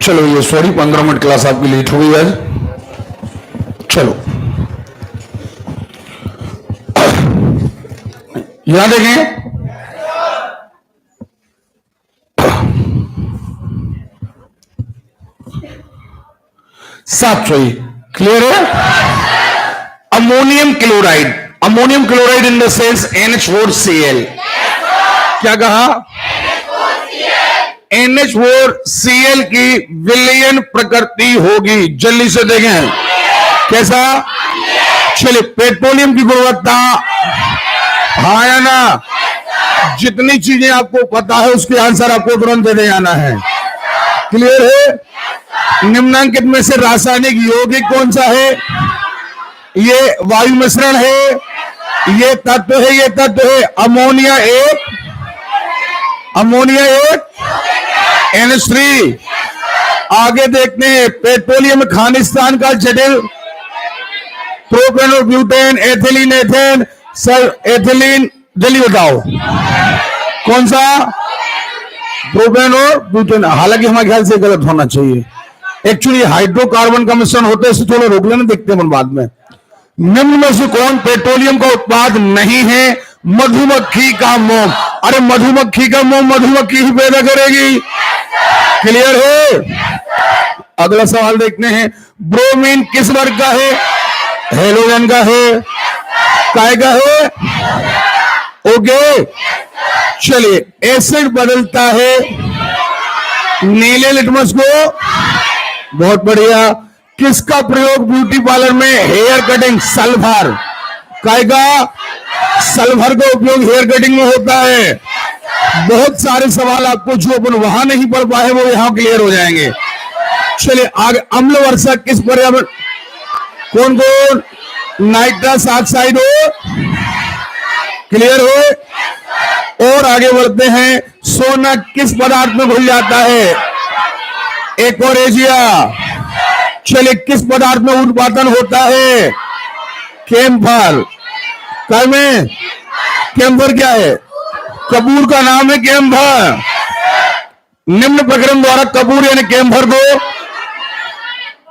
चलो ये sorry 15 minute class आपकी लेट हो गई आज। चलो यहां देखें, साफ सही क्लियर है। Ammonium chloride, ammonium chloride in the sense NH4Cl। क्या कहा? NH4Cl की विलयन प्रकृति होगी। जल्दी से देखें कैसा। चलिए पेट्रोलियम की गुणवत्ता, हाँ या ना? जितनी चीजें आपको पता है उसके आंसर आपको तुरंत दे जाना है। क्लियर है? निम्नांकित में से रासायनिक यौगिक कौन सा है? ये वायु मिश्रण है, ये तत्व है, ये तत्व है। अमोनिया एक, अमोनिया एक NH3। आगे देखते हैं पेट्रोलियम खालिस्तान का जटिल, propane, butane, ethylene, ethane, sir ethylene. जल्दी बताओ कौन सा? प्रोपेन और ब्यूटेन। हालांकि हमारे ख्याल से गलत होना चाहिए। एक्चुअली हाइड्रोकार्बन का मिश्रण होता है, इसे थोड़ा रोक लेना, देखते हैं बाद में। निम्न में से कौन पेट्रोलियम का उत्पाद नहीं है? मधुमक्खी का मोम। अरे मधुमक्खी का मोम मधुमक्खी ही पैदा करेगी। क्लियर है? अगला सवाल देखते हैं। ब्रोमीन किस वर्ग का है? हेलोजन का है। काय का है? ओके। चलिए एसिड बदलता है नीले लिटमस को। बहुत बढ़िया। किसका प्रयोग ब्यूटी पार्लर में? Hair cutting, sulphur. काय का? सल्फर का उपयोग हेयर कटिंग में होता है। बहुत सारे सवाल आपको जो अपन वहां नहीं पढ़ पाए वो यहां क्लियर हो जाएंगे। चलिए आगे। अम्ल वर्षा किस पर्यावरण, कौन कौन? नाइट्रस ऑक्साइड हो। क्लियर हो? और आगे बढ़ते हैं। सोना किस पदार्थ में घुल जाता है? एक्वरेजिया। चलिए किस पदार्थ में उत्पादन होता है? कैम्फर। काय में? कैम्फर क्या है? कपूर का नाम है कैम्फर। निम्न प्रक्रम द्वारा कपूर यानी कैम्फर को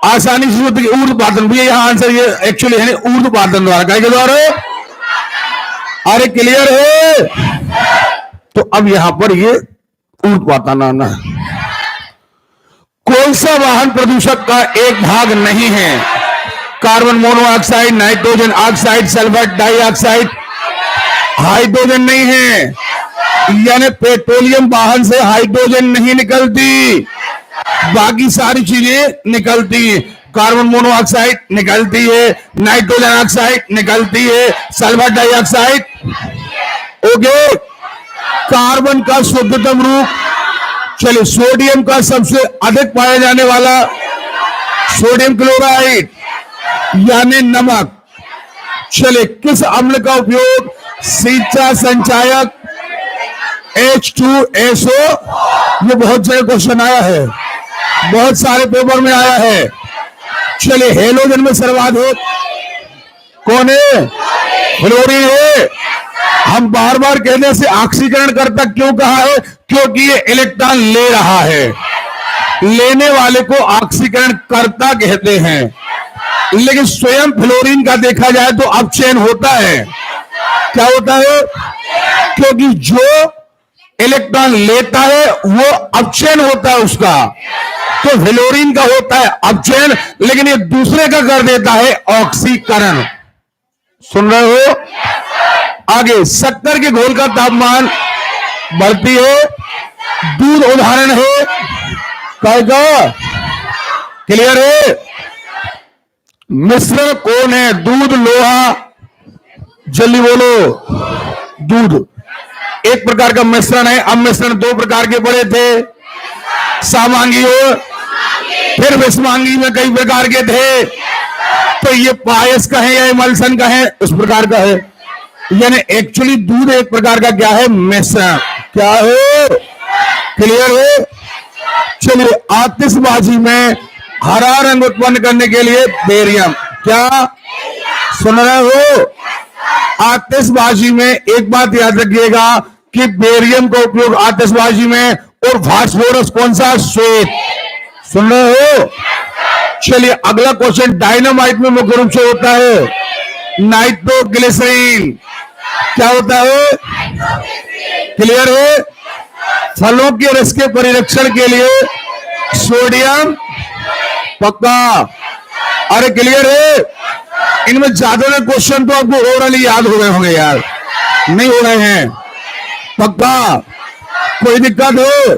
आसानी से ऊर्ध्वपातन भी, यहां आंसर ये एक्चुअली है ऊर्ध्वपातन द्वारा। काय के द्वारा? अरे क्लियर है? तो अब यहां पर ये ऊर्ध्वपातन आना है। कौन सा वाहन प्रदूषक का एक भाग नहीं है? Carbon monoxide, nitrogen oxide, sulphur dioxide. Hydrogen नहीं है, यानी पेट्रोलियम वाहन से हाइड्रोजन नहीं निकलती, बाकी सारी चीजें निकलती हैं। कार्बन मोनोऑक्साइड निकलती है, नाइट्रोजन ऑक्साइड निकलती है, सल्फर डाइऑक्साइड। ओके। कार्बन का शुद्धतम रूप, चलिए सोडियम का सबसे अधिक पाया जाने वाला सोडियम क्लोराइड यानी नमक। चलिए किस अम्ल का उपयोग सिंचा संचायक H2SO, ये बहुत जगह क्वेश्चन आया है, बहुत सारे पेपर में आया है। चलिए हेलोजन में सर्वाधिक कौन है? फ्लोरीन है। हम बार बार कहने से ऑक्सीकरण करता क्यों कहा है? क्योंकि ये इलेक्ट्रॉन ले रहा है, लेने वाले को ऑक्सीकरण करता कहते हैं। लेकिन स्वयं फ्लोरीन का देखा जाए तो अपचयन होता है। क्या होता है? क्योंकि जो इलेक्ट्रॉन लेता है वो अपचयन होता है उसका, तो फ्लोरीन का होता है अपचयन, लेकिन ये दूसरे का कर देता है ऑक्सीकरण। सुन रहे हो? आगे शक्कर के घोल का तापमान बढ़ती है, दूध उदाहरण है। कहेगा क्लियर है? मिश्रण कौन है? दूध, लोहा। जल्दी बोलो। दूध एक प्रकार का मिश्रण है। अब मिश्रण दो प्रकार के पड़े थे, सामांगी और फिर विषमांगी में कई प्रकार के थे। तो ये पायस का है या इमल्सन का है? उस प्रकार का है। यानी एक्चुअली दूध एक प्रकार का क्या है? मिश्रण। क्या है? क्लियर है? चलिए आतिशबाजी में हरा रंग उत्पन्न करने के लिए बेरियम। क्या सुन रहे हो? आतिशबाजी में एक बात याद रखिएगा कि बेरियम का उपयोग आतिशबाजी में, और फास्फोरस कौन सा? श्वेत। सुन रहे हो? चलिए अगला क्वेश्चन, डायनामाइट में मुख्य रूप से होता है नाइट्रोग्लिसरीन। क्या होता है? क्लियर है? फलों के रस के परिरक्षण के लिए सोडियम, पक्का। अरे क्लियर है? इनमें ज्यादा क्वेश्चन तो आपको ओरली याद हो गए होंगे यार, नहीं हो रहे हैं? पक्का, कोई दिक्कत हो?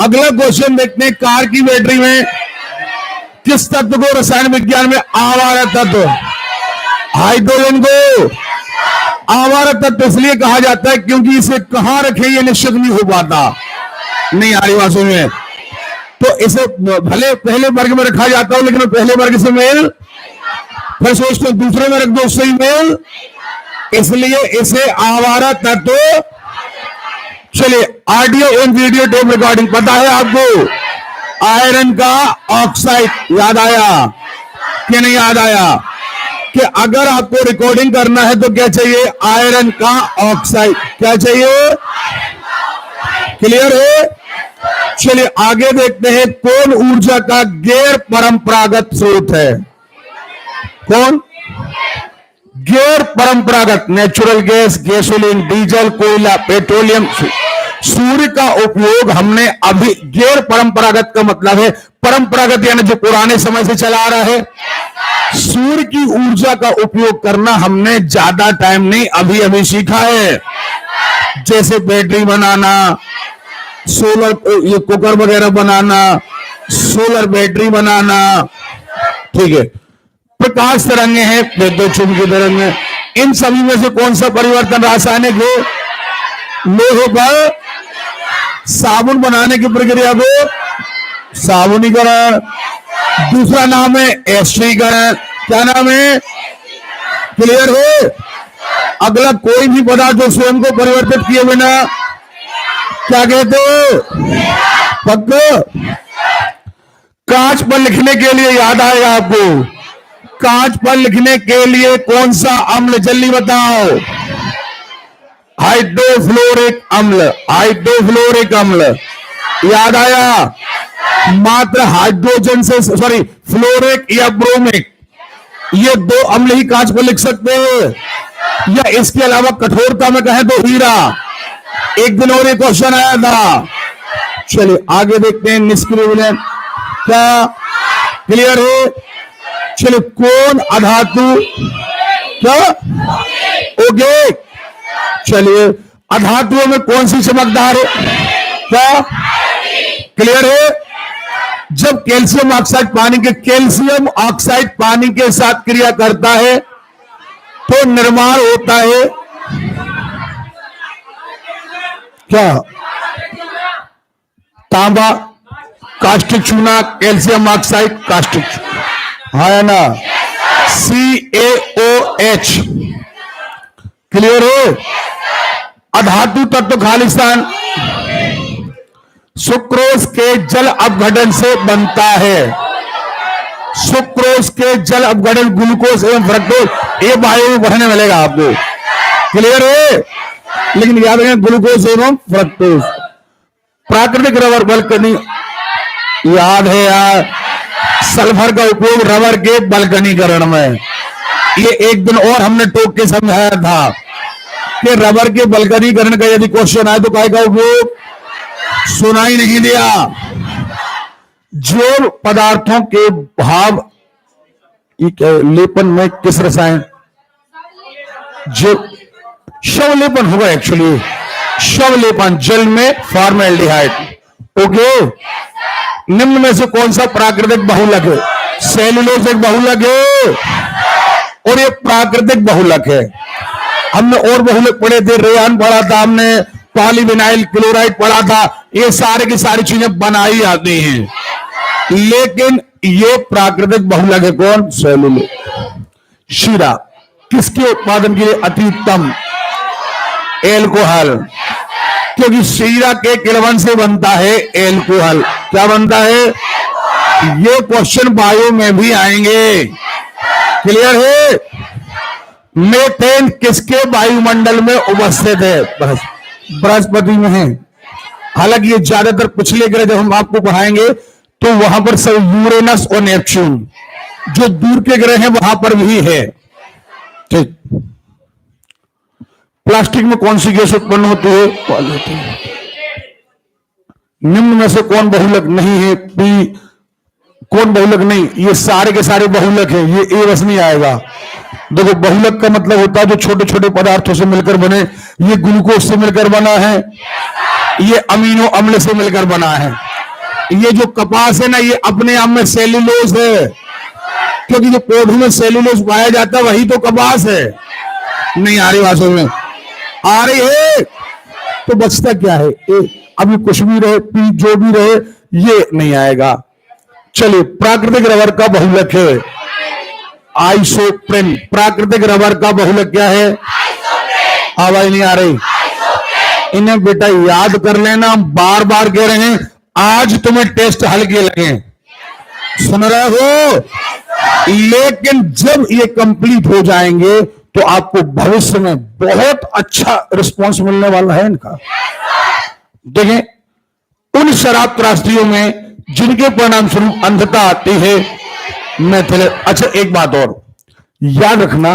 अगला क्वेश्चन देखते हैं, कार की बैटरी में किस तत्व को रसायन विज्ञान में आवारा तत्व, हाइड्रोजन को आवारा तत्व इसलिए कहा जाता है क्योंकि इसे कहां रखें ये निश्चित नहीं हो पाता, नहीं आ रही बातों में। तो इसे भले पहले वर्ग में रखा जाता हो लेकिन पहले वर्ग से मेल, फिर सोचते दूसरे में रख दो उससे ही मेल, इसलिए इसे आवारा तत्व। चलिए audio and video tape recording पता है आपको? आयरन का ऑक्साइड याद आया कि नहीं याद आया? कि अगर आपको रिकॉर्डिंग करना है तो क्या चाहिए? आयरन का ऑक्साइड। क्या चाहिए? क्लियर है? चलिए आगे देखते हैं, कौन ऊर्जा का गैर परंपरागत स्रोत है? कौन? गैर परंपरागत, नेचुरल गैस, गैसोलीन, डीजल, कोयला, पेट्रोलियम। सूर्य का उपयोग हमने अभी, गैर परंपरागत का मतलब है परंपरागत यानी जो पुराने समय से चला आ रहा है। सूर्य की ऊर्जा का उपयोग करना हमने ज्यादा टाइम नहीं, अभी अभी सीखा है। जैसे बैटरी बनाना, सोलर ये कुकर वगैरह बनाना, सोलर बैटरी बनाना, ठीक है। प्रकाश तरंगे हैं, विद्युत चुंबकीय तरंगे, इन सभी में से कौन सा परिवर्तन रासायनिक है? लोहे पर साबुन बनाने की प्रक्रिया को साबुनीकरण, दूसरा नाम है एस्टरीकरण। क्या नाम है? क्लियर है? अगला, कोई भी पदार्थ जो स्वयं को परिवर्तित किए बिना क्या कहते हो? पक्का। कांच पर लिखने के लिए याद आएगा आपको, कांच पर लिखने के लिए कौन सा अम्ल, जल्दी बताओ? हाइड्रोफ्लोरिक अम्ल, हाइड्रोफ्लोरिक अम्ल याद आया? मात्र हाइड्रोजन से, सॉरी फ्लोरिक या ब्रोमिक, ये दो अम्ल ही कांच पर लिख सकते हैं, या इसके अलावा कठोरता में कहें तो हीरा। एक दिन और एक क्वेश्चन आया था। चलिए आगे देखते हैं, निष्क्रिय विलयन। क्या क्लियर है? चलिए कौन अधातु, क्या? ओके। चलिए अधातुओं में कौन सी चमकदार है? क्या क्लियर है? जब कैल्शियम ऑक्साइड पानी के, कैल्शियम ऑक्साइड पानी के साथ क्रिया करता है तो निर्माण होता है क्या? तांबा, कास्टिक चूना, कैल्शियम ऑक्साइड, कास्टिक, है ना? CaOH। क्लियर है? अधातु तत्व खालिस्तान सुक्रोज के जल अपघटन से बनता है। सुक्रोज के जल अपघटन ग्लूकोज एवं फ्रक्टोज, ये वायु में बढ़ने मिलेगा आपको। क्लियर है? लेकिन याद रखें ग्लूकोज एवं फ्रक्टोज। प्राकृतिक रबर बल्कनी, याद है यार? सल्फर का उपयोग रबर के बल्कनीकरण में, ये एक दिन और हमने टोक के समझाया था कि रबर के बल्कनीकरण का यदि क्वेश्चन आए तो काय का उपयोग? सुना ही नहीं दिया। जो पदार्थों के भाव लेपन में किस रसायन, जो शवलेपन होगा, एक्चुअली शवलेपन, जल में फॉर्मेल्डिहाइड। ओके। निम्न में से कौन सा प्राकृतिक बहुलक है? सेलुलोज एक बहुलक है और ये प्राकृतिक बहुलक है। हमने और बहुलक पढ़े थे, रेयान पढ़ा था हमने, पॉलीविनाइल क्लोराइड पढ़ा था, ये सारे की सारी चीजें बनाई जाती हैं, लेकिन ये प्राकृतिक बहुलक है। कौन? सेलुलोज। शीरा किसके उत्पादन के लिए अति उत्तम? एल्कोहल, क्योंकि शीरा के किण्वन से बनता है एल्कोहल। क्या बनता है? ये क्वेश्चन बायो में भी आएंगे। क्लियर है? मेथेन किसके वायुमंडल में उपस्थित है? बृहस्पति में है। हालांकि ये ज्यादातर पिछले ग्रह जब हम आपको पढ़ाएंगे तो वहां पर सब यूरेनस और नेपच्यून जो दूर के ग्रह हैं वहां पर भी है। ठीक। प्लास्टिक में कौन सी गैस उत्पन्न होती है? पॉलीथीन। निम्न में से कौन बहुलक नहीं है? पी। कौन बहुलक नहीं? ये सारे के सारे बहुलक हैं, ये ए बस नहीं आएगा। देखो, बहुलक का मतलब होता है जो छोटे छोटे पदार्थों से मिलकर बने। ये ग्लूकोज से मिलकर बना है, ये अमीनो अम्ल से मिलकर बना है। ये जो कपास है ना, ये अपने आप में सेल्यूलोज है, क्योंकि जो पौधों में सेल्यूलोज पाया जाता है वही तो कपास है। नहीं आ रही भाषा में? आ रही है। तो बचता क्या है? अभी कुछ भी रहे, पी जो भी रहे, ये नहीं आएगा। चलिए, प्राकृतिक रबर का बहुलक है आइसोप्रेन। प्राकृतिक रबर का बहुलक क्या है? आवाज नहीं आ रही? इन्हें बेटा याद कर लेना, बार बार कह रहे हैं, आज तुम्हें टेस्ट हल्के लगे, सुन रहे हो? लेकिन जब ये कंप्लीट हो जाएंगे तो आपको भविष्य में बहुत अच्छा रिस्पांस मिलने वाला है इनका। देखें, उन शराब त्रासदियों में जिनके परिणाम स्वरूप अंधता आती है, मेथिल। अच्छा, एक बात और याद रखना,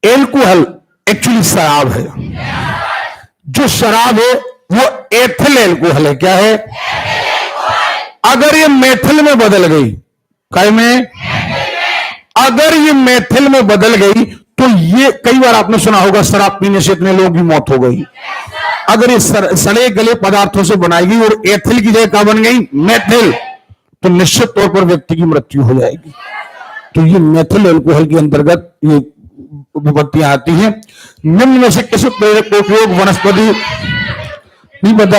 एल्कोहल एक्चुअली शराब है। जो शराब है वो एथिल एल्कोहल है। क्या है? अगर ये मेथिल में बदल गई, काय में? अगर ये मेथिल में बदल गई तो ये, कई बार आपने सुना होगा, शराब पीने से इतने लोगों की मौत हो गई। अगर ये सड़े गले पदार्थों से बनाई गई और एथिल की जगह क्या बन गई? मेथिल, तो निश्चित तौर पर व्यक्ति की मृत्यु हो जाएगी। तो ये मेथिल एल्कोहल के अंतर्गत ये विपत्तियां आती हैं। निम्न में से किस प्रेरक का उपयोग वनस्पति? नहीं पता?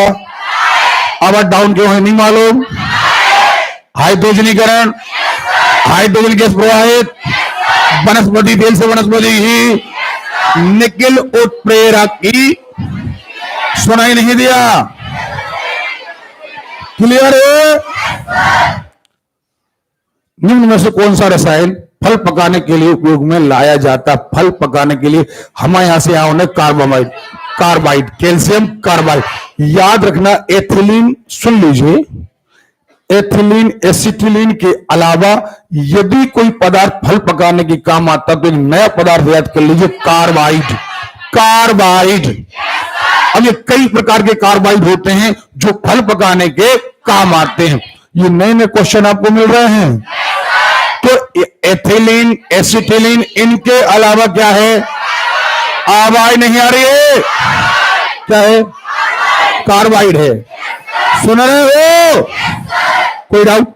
आवाज डाउन क्यों है? नहीं मालूम? हाइड्रोजनीकरण, हाइड्रोजन गैस प्रवाहित, वनस्पति तेल से वनस्पति ही, निकिल उत्प्रेरक की। सुनाई नहीं दिया? क्लियर है? निम्न में से कौन सा रसायन फल पकाने के लिए उपयोग में लाया जाता? फल पकाने के लिए हमारे यहां से यहां कार्बाइड, कार्बाइड, कैल्शियम कार्बाइड। याद रखना, एथिलीन, सुन लीजिए, एथिलीन, एसिटिलीन के अलावा यदि कोई पदार्थ फल पकाने के काम आता तो एक नया पदार्थ याद कर लीजिए, कार्बाइड। कार्बाइड। अब ये कई प्रकार के कार्बाइड होते हैं जो फल पकाने के काम आते हैं। ये नए नए क्वेश्चन आपको मिल रहे हैं। तो एथिलीन, एसिटिलीन, इनके अलावा क्या है? आवाज नहीं आ रही है? क्या है? कार्बाइड है। सुन रहे हो? कोई डाउट?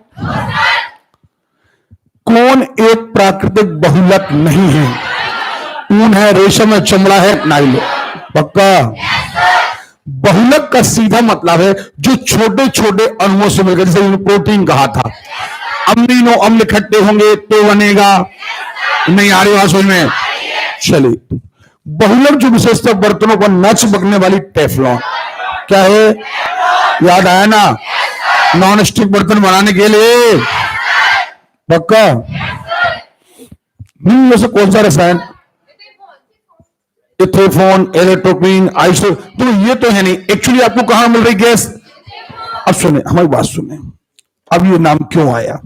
कौन एक प्राकृतिक बहुलक नहीं है? ऊन है, रेशम है, चमड़ा है, नाइल। पक्का? बहुलक का सीधा मतलब है जो छोटे छोटे अणुओं से मिलकर, जैसे प्रोटीन कहा था, अमीनो अम्ल इकट्ठे होंगे तो बनेगा। नहीं आ रही समझ में? चलिए, बहुलक जो विशेषतः बर्तनों पर न चिपकने वाली टेफ्लॉन, क्या है? याद आया ना? नॉन स्टिक बर्तन बनाने के लिए। पक्का? निम्न से कौन सा रसायन? इथेफोन, एलेट्रोपिन, आइसो। तो ये तो है नहीं। एक्चुअली आपको कहां मिल रही गैस? अब सुने, हमारी बात सुने, अब ये नाम क्यों आया?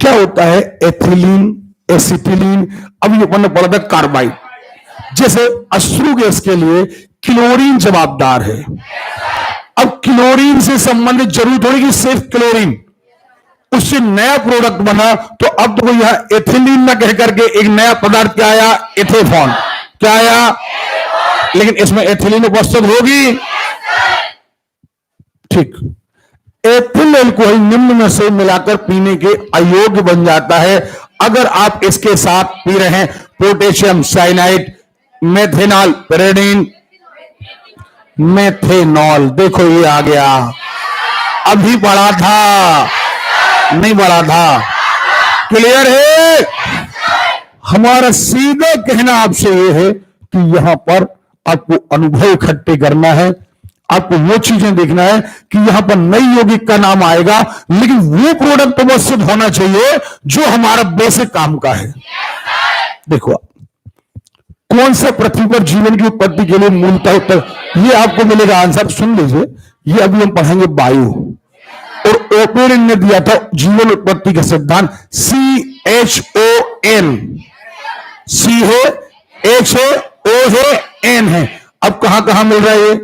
क्या होता है? एथिलीन, एसिटिलीन, अब ये बनना पड़ा था कार्बाइड। जैसे अश्रु गैस के लिए क्लोरीन जवाबदार है। अब क्लोरीन से संबंधित जरूरी थोड़ी कि सिर्फ क्लोरीन, उससे नया प्रोडक्ट बना, तो अब तो यहां एथिलीन न कह करके एक नया पदार्थ क्या आया? इथेफॉन। क्या आया? लेकिन इसमें एथिलीन उपस्थित होगी। ठीक। एथिल एल्कोहल निम्न में से मिलाकर पीने के अयोग्य बन जाता है अगर आप इसके साथ पी रहे हैं potassium cyanide, methanol, pyridine, methanol. देखो ये आ गया, अभी पढ़ा था, नहीं पढ़ा था। क्लियर है? हमारा सीधा कहना आपसे यह है कि यहां पर आपको अनुभव इकट्ठे करना है, आपको वो चीजें देखना है कि यहां पर नई यौगिक का नाम आएगा, लेकिन वो प्रोडक्ट उपस्थित होना चाहिए जो हमारा बेसिक काम का है। देखो, कौन सा पृथ्वी पर जीवन की उत्पत्ति के लिए मूलतः उत्तर, ये आपको मिलेगा आंसर। सुन लीजिए, ये अभी हम पढ़ेंगे वायु, और ओपेरिन ने दिया था जीवन उत्पत्ति का सिद्धांत CHON। C है, H है, O है, N है। अब कहां कहां मिल रहा है ये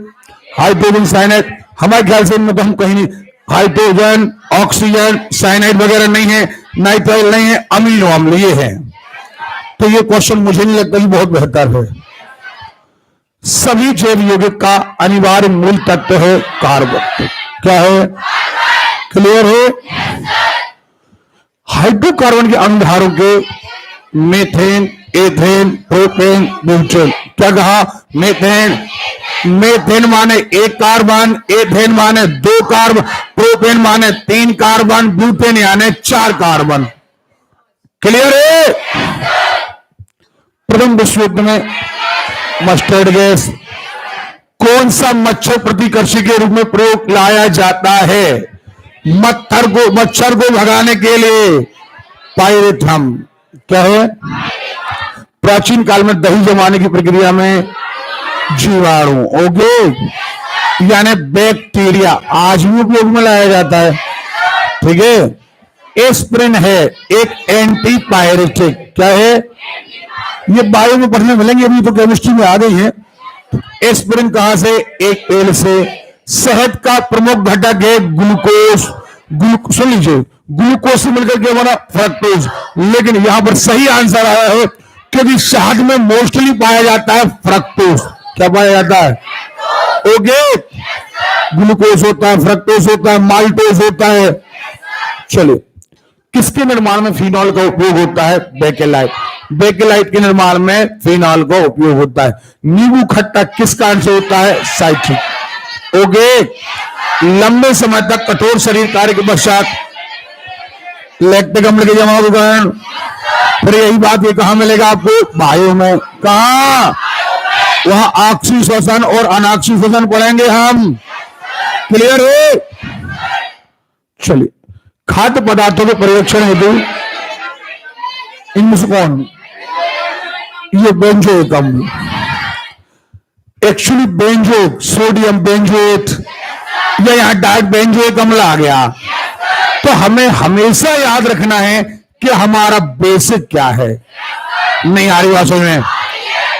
हाइड्रोजन साइनाइड? हमारे ख्याल से इनमें तो हम कहीं नहीं, हाइड्रोजन, ऑक्सीजन, साइनाइड वगैरह नहीं है, नाइट्राइल नहीं है, अमीनो अम्ल ये है। तो ये क्वेश्चन मुझे नहीं लगता कि बहुत बेहतर है। सभी जैव यौगिक का अनिवार्य मूल तत्व है कार्बन। क्या है? क्लियर है? हाइड्रोकार्बन के अणुधारों के मेथेन, एथेन, प्रोपेन, ब्यूटेन। क्या कहा? मेथेन। मेथेन माने एक कार्बन, एथेन माने दो कार्बन, प्रोपेन माने तीन कार्बन, ब्यूटेन यानी चार कार्बन। क्लियर है? प्रथम विश्व युद्ध में मस्टर्ड गैस कौन सा मच्छर प्रतिकर्षी के रूप में प्रयोग लाया जाता है? मच्छर को भगाने के लिए पायरेथ्रम। क्या है? प्राचीन काल में दही जमाने की प्रक्रिया में जीवाणु, ओके, यानी बैक्टीरिया आज भी उपयोग में लाया जाता है। ठीक है? एस्पिरिन है एक एंटीपायरेटिक। क्या है? ये बायो में पढ़ने मिलेंगे, अभी तो केमिस्ट्री में आ गई है। एस्पिरिन कहां से? एक पेड़ से। शहद का प्रमुख घटक है ग्लूकोज। सुन लीजिए, ग्लूकोज से मिलकर के बना फ्रक्टोज। लेकिन यहां पर सही आंसर आया है क्योंकि शहद में मोस्टली पाया जाता है फ्रक्टोज। क्या पाया जाता है? ओके, ग्लूकोज होता है, फ्रक्टोज होता है, माल्टोज होता है। चलिए, किसके निर्माण में फिनॉल का उपयोग होता है? बेकेलाइट। बेकेलाइट के निर्माण में फिनॉल का उपयोग होता है। नींबू खट्टा किस कारण से होता है? साइट्रिक। ओके, लंबे समय तक कठोर शरीर कार्य के पश्चात लैक्टिक अम्ल के जमाव के कारण, फिर यही बात ये कहां मिलेगा आपको? बायो में। कहां? वहां ऑक्सी श्वसन और अनाक्षी श्वसन पढ़ेंगे हम। क्लियर है? चलिए, खाद्य पदार्थों के परिरक्षण हेतु इनमें से कौन? ये बेंजोइक अम्ल। एक्चुअली बेंजोइक, सोडियम बेंजोएट, या यहां डाइट बेंजोइक अम्ल आ गया। तो हमें हमेशा याद रखना है कि हमारा बेसिक क्या है। नहीं आ रही बात समझ में?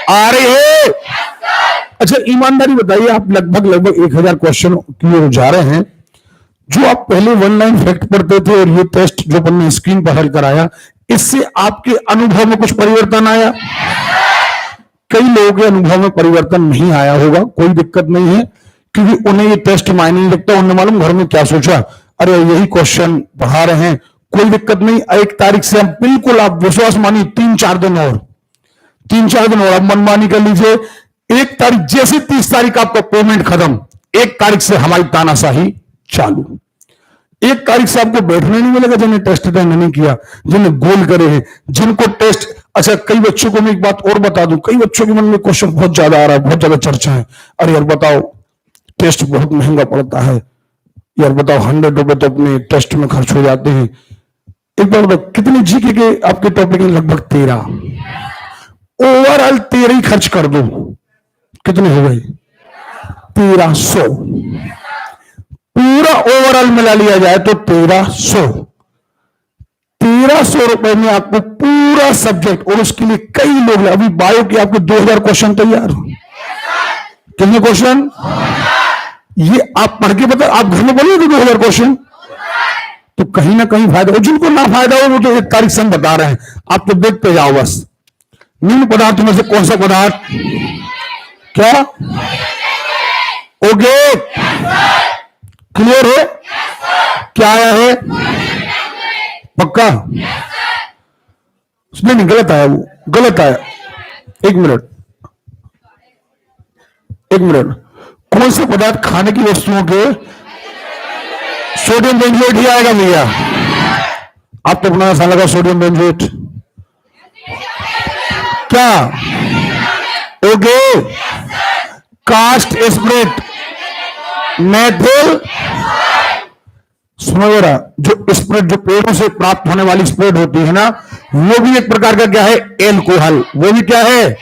आ रही है? अच्छा, ईमानदारी बताइए, आप लगभग 1000 क्वेश्चन क्लियर हो जा रहे हैं। जो आप पहले 1 लाइन फैक्ट पढ़ते थे और ये टेस्ट जो हमने स्क्रीन पर हल कराया, इससे आपके अनुभव में कुछ परिवर्तन आया? कई लोगों के अनुभव में परिवर्तन नहीं आया होगा, कोई दिक्कत नहीं है, क्योंकि उन्हें ये टेस्ट मायने नहीं लगता। उन्हें मालूम घर में क्या सोचा, अरे यही क्वेश्चन पढ़ा रहे हैं, कोई दिक्कत नहीं। 1 तारीख से हम बिल्कुल, आप विश्वास मानिए, 3-4 दिन और 3-4 दिन और अब मनमानी कर लीजिए। 1 तारीख जैसे 30 तारीख आपका पेमेंट खत्म, 1 तारीख से हमारी तानाशाही चालू। 1 तारीख से आपको बैठने नहीं मिलेगा जिन्हें टेस्ट अटेंड नहीं किया, जिन्हें गोल करे हैं, जिनको टेस्ट। अच्छा, कई बच्चों को मैं एक बात और बता दूं, कई बच्चों के मन में क्वेश्चन बहुत ज्यादा आ रहा है, बहुत ज्यादा चर्चा है। अरे यार बताओ, टेस्ट बहुत महंगा पड़ता है यार, बताओ 100 रुपए तो अपने टेस्ट में खर्च हो जाते हैं। एक बार बताओ, कितने जीके के आपके टॉपिक है? लगभग 13। ओवरऑल 13 ही खर्च कर दो, कितने हो गए? 1300। पूरा ओवरऑल मिला लिया जाए तो 1300। 1300 रुपए में आपको पूरा सब्जेक्ट, और उसके लिए कई लोग, अभी बायो के आपके 2000 क्वेश्चन तैयार। कितने क्वेश्चन? ये आप पढ़ के बता, आप घर में बोलोगे 2000 क्वेश्चन, तो कहीं ना कहीं फायदा हो। जिनको ना फायदा हो वो तो 1 तारीख से हम बता रहे हैं, आप तो देखते जाओ बस। निम्न पदार्थों में से कौन सा पदार्थ? क्या? ओके, क्लियर है? क्या आया है? पक्का? उसमें नहीं, गलत आया, वो गलत आया। एक मिनट, कौन से पदार्थ खाने की वस्तुओं के? सोडियम बेंजोएट ही आएगा भैया। आप तो अपना ऐसा लगा सोडियम बेंजोएट। क्या? ओके, कास्ट स्प्रेट, मेथिल। सुनो जरा, जो स्प्रेड, जो पेड़ों से प्राप्त होने वाली स्प्रेड होती है ना, वो भी एक प्रकार का क्या है? एल्कोहल। वो भी क्या है?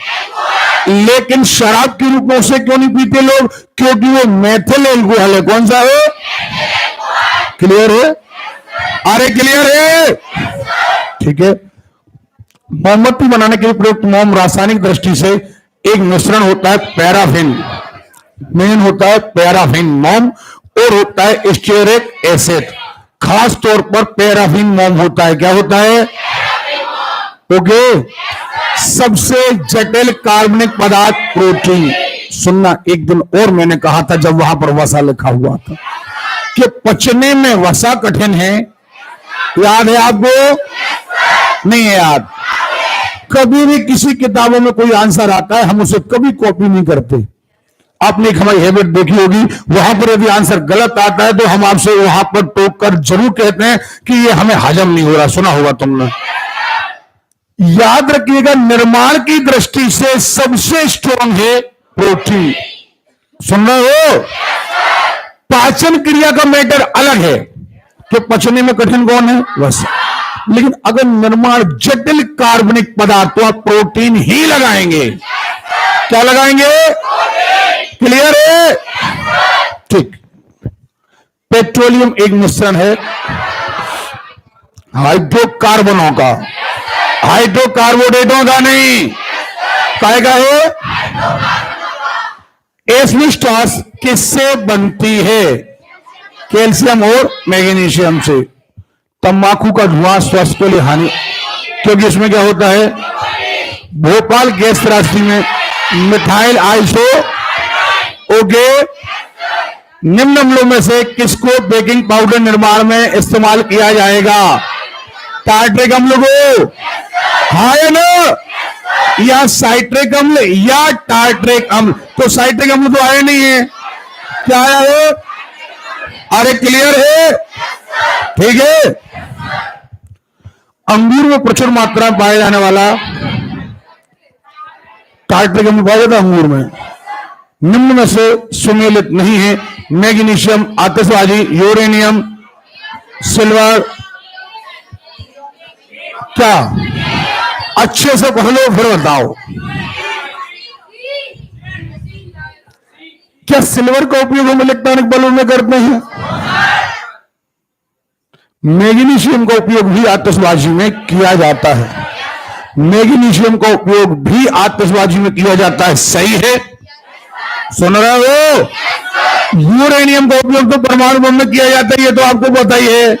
लेकिन शराब के रूप में उसे क्यों नहीं पीते लोग? क्योंकि वो मेथिल एल्कोहल है। कौन सा है? क्लियर है? अरे क्लियर है? ठीक है। मोमबत्ती बनाने के लिए प्रयुक्त मोम रासायनिक दृष्टि से एक मिश्रण होता है पैराफिन, मेन होता है पैराफिन मोम, और होता है स्टीयरिक एसिड। खास तौर पर पैराफिन मोम होता है। क्या होता है? ओके। सबसे जटिल कार्बनिक पदार्थ प्रोटीन। सुनना, एक दिन और मैंने कहा था जब वहां पर वसा लिखा हुआ था कि पचने में वसा कठिन है। याद है आपको? नहीं है याद? कभी भी किसी किताबों में कोई आंसर आता है हम उसे कभी कॉपी नहीं करते। आपने एक हमारी हैबिट देखी होगी, वहां पर यदि आंसर गलत आता है तो हम आपसे वहां पर टोक कर जरूर कहते हैं कि ये हमें हजम नहीं हो रहा। सुना होगा तुमने। याद रखिएगा, निर्माण की दृष्टि से सबसे स्ट्रॉन्ग है प्रोटीन। सुन रहे हो? पाचन क्रिया का मैटर अलग है कि पचने में कठिन कौन है? वसा। लेकिन अगर निर्माण जटिल कार्बनिक पदार्थ तो आप प्रोटीन ही लगाएंगे। क्या लगाएंगे? क्लियर है? ठीक। पेट्रोलियम एक मिश्रण है हाइड्रोकार्बनों का, हाइड्रोकार्बोनेटों का नहीं। काय का है? एस्बेस्टॉस किससे बनती है? कैल्शियम और मैग्नीशियम से। तंबाकू का धुआं स्वास्थ्य के लिए हानि, क्योंकि इसमें क्या होता है? भोपाल गैस त्रासदी में मिथाइल आइसो। ओके। निम्न अम्लों में से किसको बेकिंग पाउडर निर्माण में इस्तेमाल किया जाएगा? टार्ट्रिक अम्ल को। हाँ या ना? या साइट्रिक अम्ल या टार्ट्रिक अम्ल? तो साइट्रिक अम्ल तो आया नहीं है। क्या आया है? अरे क्लियर है? ठीक है। अंगूर में प्रचुर मात्रा में पाया जाने वाला टार्ट्रिक अम्ल पाया जाता है अंगूर में। निम्न में से सुमेलित नहीं है? मैग्नीशियम, आतिशबाजी, यूरेनियम, सिल्वर। क्या? अच्छे से पढ़ लो फिर बताओ। क्या सिल्वर का उपयोग हम इलेक्ट्रॉनिक बल्ब में करते हैं? मैग्नीशियम का उपयोग भी आतिशबाजी में किया जाता है। मैग्नीशियम का उपयोग भी आतिशबाजी में किया जाता है। सही है? सुन रहे हो? यूरेनियम का उपयोग तो परमाणु बम में किया जाता है, ये तो आपको पता ही है।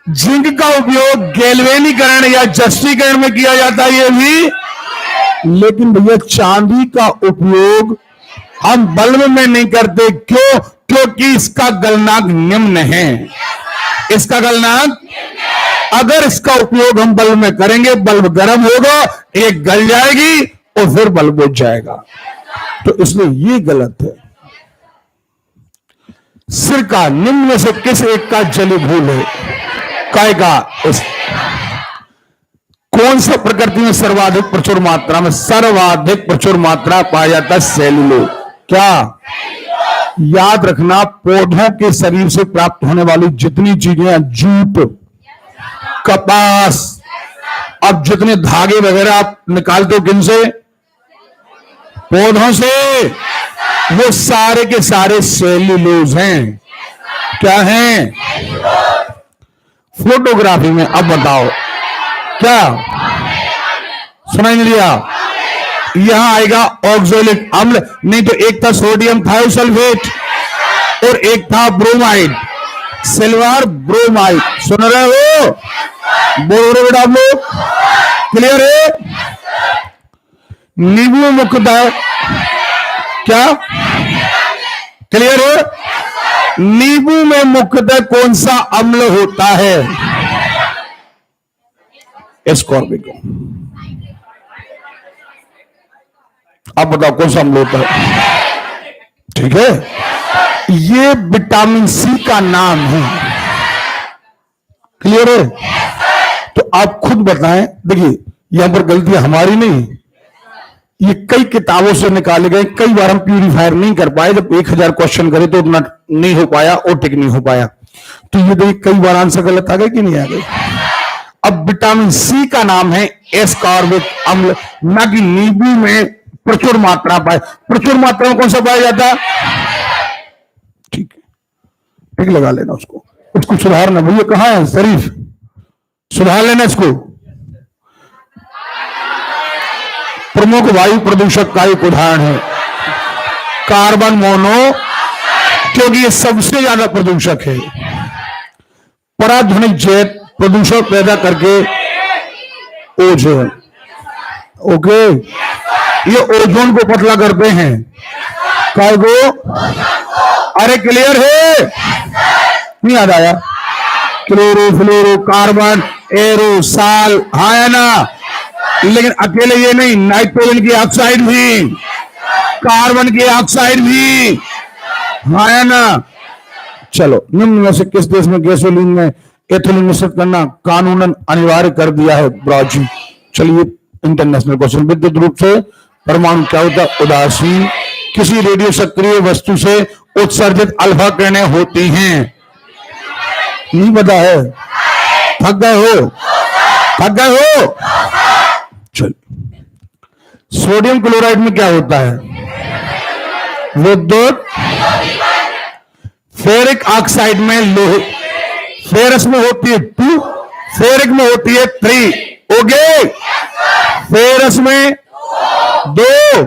जिंक का उपयोग गैल्वेनीकरण या जस्टीकरण में किया जाता है, ये भी। लेकिन भैया चांदी का उपयोग हम बल्ब में नहीं करते। क्यों? क्योंकि इसका गलनांक निम्न है। इसका गलनांक, अगर इसका उपयोग हम बल्ब में करेंगे, बल्ब गर्म होगा, एक गल जाएगी और फिर बल्ब बुझ जाएगा। तो इसलिए ये गलत है। सिरका निम्न में से किस एक का जली भूल है? काय का? कौन सा प्रकृति में सर्वाधिक प्रचुर मात्रा पाया जाता है? सेलुलोज। क्या? याद रखना, पौधों के शरीर से प्राप्त होने वाली जितनी चीजें, जूट, कपास, अब जितने धागे वगैरह आप निकालते हो किन से? पौधों से। वो सारे के सारे सेल्यूलोज हैं। क्या हैं? फोटोग्राफी में अब बताओ क्या? सुनाई नहीं दिया? यहां आएगा ऑक्सैलिक अम्ल, नहीं तो एक था सोडियम थायोसल्फेट और एक था ब्रोमाइड, सिल्वर ब्रोमाइड। सुन रहे हो? बोल रहे बेटा आप लोग? क्लियर है? नींबू मुख्यतः क्या? क्लियर है? नींबू में मुख्यतः कौन सा अम्ल होता है? एस्कॉर्बिक। अब बताओ कौन सा अम्ल होता है? ठीक है, ये विटामिन सी का नाम है। क्लियर है? तो आप खुद बताएं। देखिए, यहां पर गलती हमारी नहीं, ये कई किताबों से निकाले गए। कई बार हम प्यूरिफायर नहीं कर पाए, जब 1000 क्वेश्चन करे तो उतना नहीं हो पाया और टिक नहीं हो पाया। तो ये देखिए, कई बार आंसर गलत आ गए कि नहीं आ गए। अब विटामिन सी का नाम है एस्कॉर्बिक अम्ल, ना कि नींबू में प्रचुर मात्रा पाए। प्रचुर मात्रा में कौन सा पाया जाता है? ठीक है, टिक लगा लेना उसको, उसको सुधारना। भैया कहाँ है शरीफ, सुधार लेना इसको। प्रमुख वायु प्रदूषक का एक उदाहरण है कार्बन मोनो, क्योंकि ये सबसे ज्यादा प्रदूषक है। पराध्वनिक जेट प्रदूषण पैदा करके ओजोन, ओके, ये ओजोन को पतला करते हैं। कार्गो, अरे क्लियर है, नहीं याद आया? क्लोरो फ्लोरो कार्बन एरोसॉल, हाँ है ना? लेकिन अकेले ये नहीं, नाइट्रोजन की ऑक्साइड भी, कार्बन की ऑक्साइड भी, हाँ है ना? चलो, निम्न में से किस देश में गैसोलीन में एथिलीन मिश्रित करना कानूनन अनिवार्य कर दिया है? ब्राजील। चलिए इंटरनेशनल क्वेश्चन, विद्युत रूप से परमाणु क्या होता है? उदासीन। किसी रेडियो सक्रिय वस्तु से उत्सर्जित अल्फा किरणें होती हैं। नहीं पता है? थक गए हो? थक गए हो? चलिए, सोडियम क्लोराइड में क्या होता है? विद्युत। फेरिक ऑक्साइड में लोहे, फेरस में होती है 2, फेरिक में होती है 3, ओके? फेरस में 2,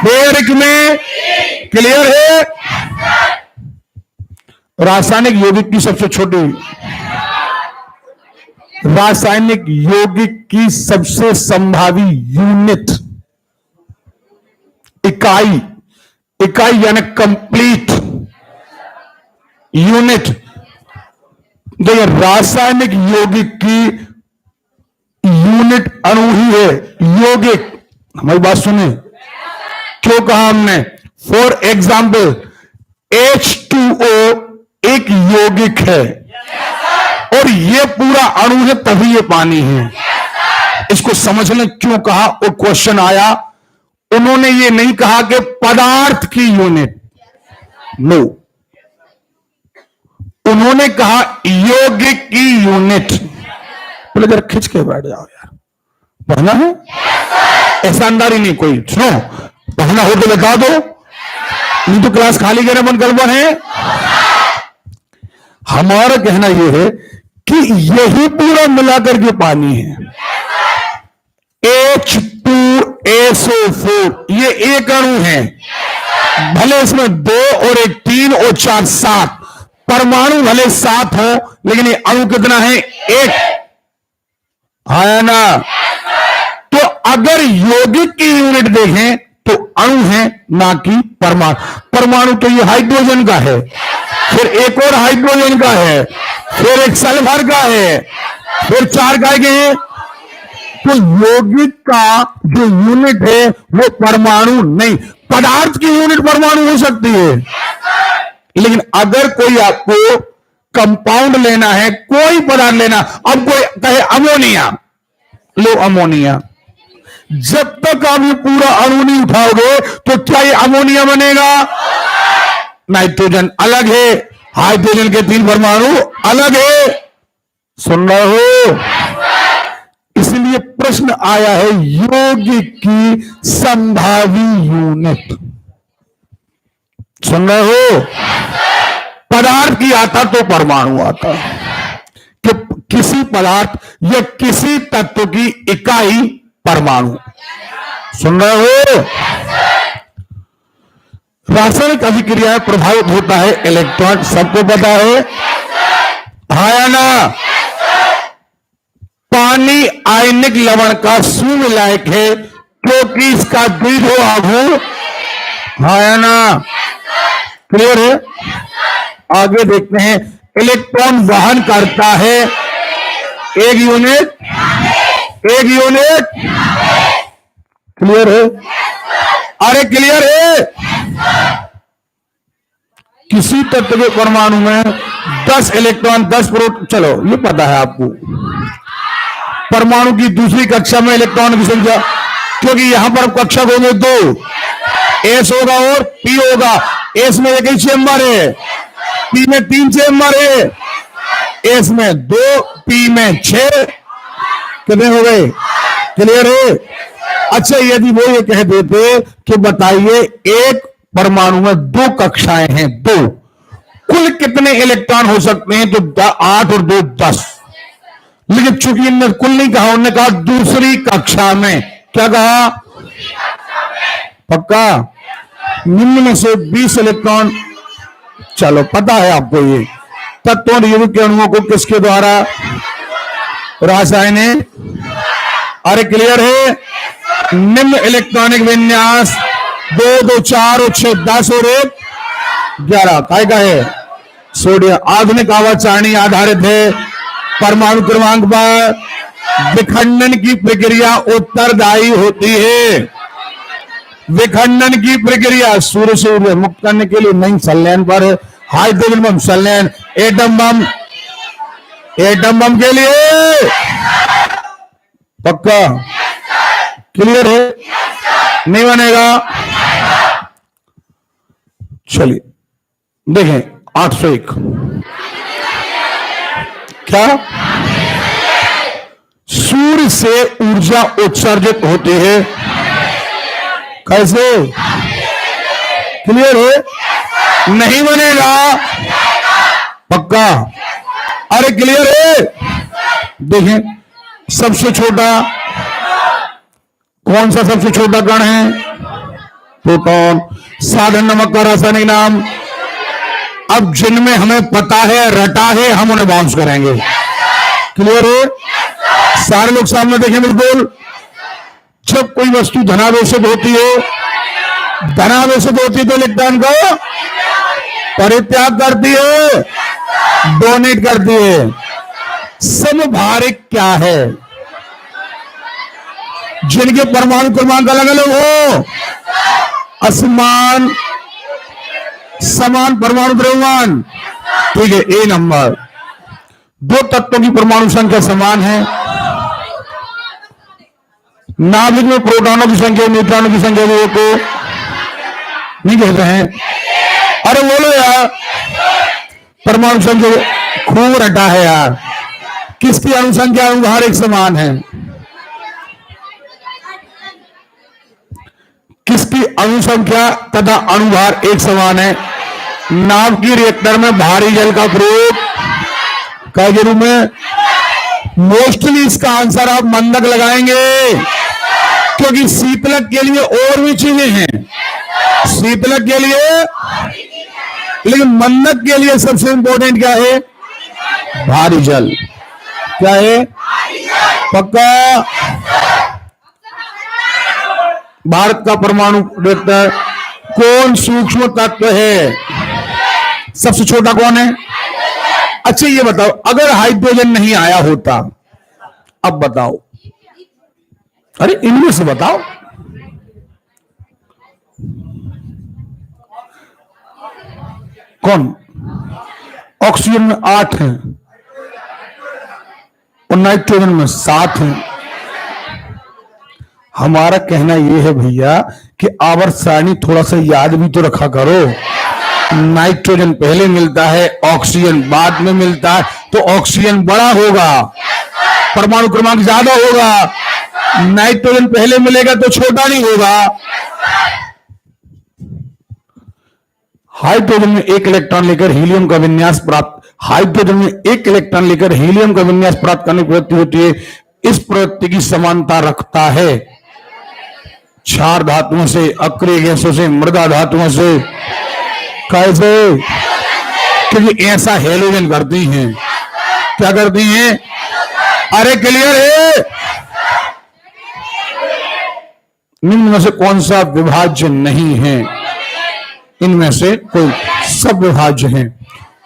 फेरिक में, क्लियर है? रासायनिक यौगिक की सबसे छोटी, रासायनिक यौगिक की सबसे संभावी यूनिट, इकाई, इकाई यानी कंप्लीट यूनिट। देखिए, रासायनिक यौगिक की यूनिट अणु ही है यौगिक। हमारी बात सुने, क्यों कहा हमने? फॉर एग्जाम्पल H2O एक यौगिक है और ये पूरा अणु है, तभी ये पानी है। इसको समझ लें क्यों कहा। और क्वेश्चन आया, उन्होंने ये नहीं कहा कि पदार्थ की यूनिट, नो, उन्होंने कहा यौगिक की यूनिट। बोले जरा खिंच के बैठ जाओ यार, पढ़ना है? ऐसा अंदर ही नहीं कोई, सुनो, पढ़ना हो तो बता दो, नहीं तो क्लास खाली करने बंद करवा है। हमारा कहना यह है कि यही पूरा मिलाकर के पानी है। H2SO4 ये एक अणु है, भले इसमें 2 और 1 3 और 4 7 परमाणु भले 7 हो, लेकिन ये अणु कितना है? 1, है ना? तो अगर यौगिक की यूनिट देखें तो अणु है, ना कि परमाणु। परमाणु तो ये हाइड्रोजन का है, फिर एक और हाइड्रोजन का है, फिर एक सल्फर का है, फिर 4 काय के हैं। तो यौगिक का जो यूनिट है वो परमाणु नहीं, पदार्थ की यूनिट परमाणु हो सकती है। लेकिन अगर कोई आपको कंपाउंड लेना है, कोई पदार्थ लेना, अब कोई कहे अमोनिया, लो अमोनिया, जब तक आप ये पूरा अणु नहीं उठाओगे तो क्या ये अमोनिया बनेगा? नाइट्रोजन अलग है, हाइड्रोजन के 3 परमाणु अलग है। सुन रहे हो? इसलिए प्रश्न आया है यौगिक की संभावी यूनिट। सुन रहे हो? पदार्थ की आता तो परमाणु आता, कि किसी पदार्थ या किसी तत्व की इकाई परमाणु। सुन रहे हो? रासायनिक अभिक्रिया प्रभावित होता है इलेक्ट्रॉन, सबको पता है, है ना? पानी आयनिक लवण का शून्य लायक है क्योंकि इसका द्विध्रुव आघूर्ण, है ना? क्लियर है? आगे देखते हैं, इलेक्ट्रॉन वहन करता है एक यूनिट, एक यूनिट, क्लियर है? अरे क्लियर है? किसी तत्व के परमाणु में 10 इलेक्ट्रॉन 10 प्रोटॉन, चलो ये पता है आपको। परमाणु की दूसरी कक्षा में इलेक्ट्रॉन की संख्या, क्योंकि यहां पर कक्षक होंगे 2, एस होगा और पी होगा। एस में एक ही चेंबर है, पी में 3 चेंबर है, एस में 2, पी में 6, कितने हो गए? क्लियर है? अच्छा, यदि वो ये कह देते कि बताइए एक परमाणु में 2 कक्षाएं हैं, 2, कुल कितने इलेक्ट्रॉन हो सकते हैं? तो 8 और 2 10। लेकिन चूंकि इनने कुल नहीं कहा, उन्होंने कहा दूसरी कक्षा में। क्या कहा? पक्का? निम्न में से 20 इलेक्ट्रॉन, चलो पता है आपको ये तत्वों और यौगिक के अणुओं को किसके द्वारा रासायनिक, अरे क्लियर है? निम्न इलेक्ट्रॉनिक विन्यास 2 2 4 और 6 10 और 1 11 काय का है? सोडियम। आधुनिक आवर्त सारणी आधारित है। परमाणु क्रमांक पर विखंडन की प्रक्रिया उत्तरदायी होती है। विखंडन की प्रक्रिया सूर्य से ऊर्जा मुक्त करने के लिए नहीं, संलयन पर है। हाइड्रोजन बम संलयन, एटम बम, एटम बम के लिए पक्का? क्लियर है? नहीं बनेगा? चलिए देखें 801 क्या? सूर्य से ऊर्जा उत्सर्जित होती है। कैसे? क्लियर है? नहीं बनेगा? पक्का? अरे क्लियर है? देखें सबसे छोटा कौन सा सबसे छोटा कण है? प्रोटॉन। साधन नमक का रासायनिक नाम। अब जिनमें हमें पता है, रटा है, हम उन्हें बाउंस करेंगे। क्लियर है? सारे लोग सामने देखें बिल्कुल। जब कोई वस्तु धनावेशित होती है, धनावेशित होती है तो इलेक्ट्रॉन को परित्याग करती है, डोनेट करती है। समभारिक क्या है? जिनके परमाणु क्रमांक अलग अलग हो, असमान समान परमाणु द्रव्यमान। ठीक है, ए नंबर। दो तत्वों की परमाणु संख्या समान है। नाभिक में प्रोटॉनों की संख्या न्यूट्रॉनों की संख्या को नहीं कहते हैं। अरे बोलो यार, परमाणु संख्या खूब रटा है यार। किसकी अनुसंख्या अनुभार एक समान है? किसकी अनुसंख्या तथा अनुभार एक समान है? नाव की रिएक्टर में भारी जल का प्रयोग क्या के रूप में? मोस्टली इसका आंसर आप मंदक लगाएंगे, क्योंकि शीतलक के लिए और भी चीजें हैं। शीतलक के लिए, लेकिन मंदक के लिए सबसे इंपॉर्टेंट क्या है? भारी जल। क्या है? पक्का? भारत का परमाणु रिएक्टर कौन सूक्ष्म तत्व है? सबसे छोटा कौन है? अच्छा ये बताओ, अगर हाइड्रोजन नहीं आया होता, अब बताओ, अरे इनमें से बताओ, कौन? ऑक्सीजन में 8 है और नाइट्रोजन में 7 है। हमारा कहना यह है भैया कि आवर्त सारणी थोड़ा सा याद भी तो रखा करो। नाइट्रोजन पहले मिलता है, ऑक्सीजन बाद में मिलता है, तो ऑक्सीजन बड़ा होगा, परमाणु क्रमांक ज्यादा होगा। नाइट्रोजन पहले मिलेगा तो छोटा नहीं होगा। हाइड्रोजन में एक इलेक्ट्रॉन लेकर हीलियम का विन्यास प्राप्त, हाइड्रोजन में एक इलेक्ट्रॉन लेकर हीलियम का विन्यास प्राप्त करने की प्रवृत्ति होती है। इस प्रवृत्ति की समानता रखता है क्षार धातुओं से, अक्रिय गैसों से, मृदा धातुओं से। कैसे? क्योंकि ऐसा हेलोजन करती हैं। क्या करती हैं? अरे क्लियर है? निम्न में से कौन सा विभाज्य नहीं है? इनमें से कोई सब विभाज्य हैं।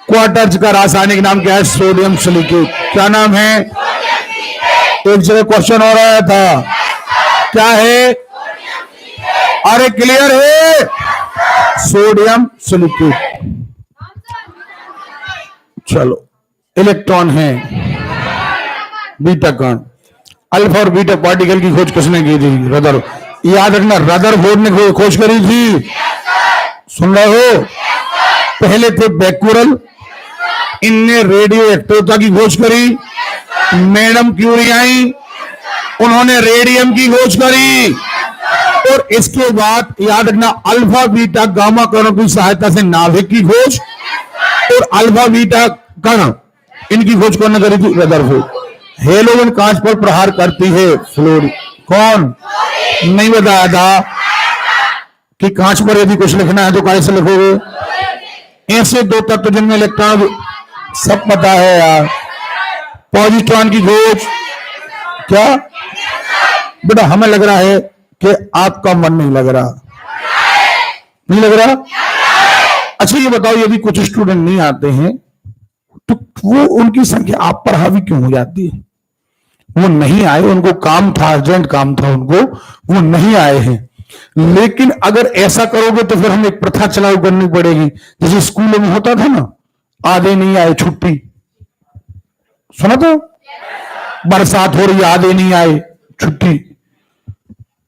क्वार्टर्स का रासायनिक नाम क्या है? Sodium silicate. क्या नाम है? एक जगह क्वेश्चन हो रहा था, क्या है? अरे क्लियर है? Sodium silicate. चलो, इलेक्ट्रॉन है बीटा कण। अल्फा और बीटा पार्टिकल की खोज किसने की थी? रदर। याद रखना, रदरफोर्ड ने खोज करी थी। सुन रहे हो? पहले थे बैक्यूरल, इनने रेडियो एक्टिविटी की खोज करी। मैडम क्यूरी आई, उन्होंने रेडियम की खोज करी। और इसके बाद याद रखना, अल्फा बीटा गामा कणों की सहायता से नाभिक की खोज। और अल्फा बीटा कण, इनकी खोज कौन करी थी? रदरफोर्ड। हेलोजन कांच पर प्रहार करती है फ्लोरीन, कौन? नहीं बताया था कि कांच पर यदि कुछ लिखना है तो कैसे लिखोगे? ऐसे दो तत्व जिनमें इलेक्ट्रॉन, सब पता है यार। पॉजिट्रॉन की खोज क्या? बेटा हमें लग रहा है कि आपका मन नहीं लग रहा, नहीं लग रहा? अच्छा ये बताओ, यदि कुछ स्टूडेंट नहीं आते हैं तो वो उनकी संख्या आप पर हावी क्यों हो जाती है? वो नहीं आए, उनको काम था, अर्जेंट काम था उनको, वो नहीं आए हैं। लेकिन अगर ऐसा करोगे तो फिर हमें एक प्रथा चलाऊ करनी पड़ेगी, जैसे स्कूलों में होता था ना, आधे नहीं आए छुट्टी, सुना तो? बरसात हो रही, आधे नहीं आए छुट्टी।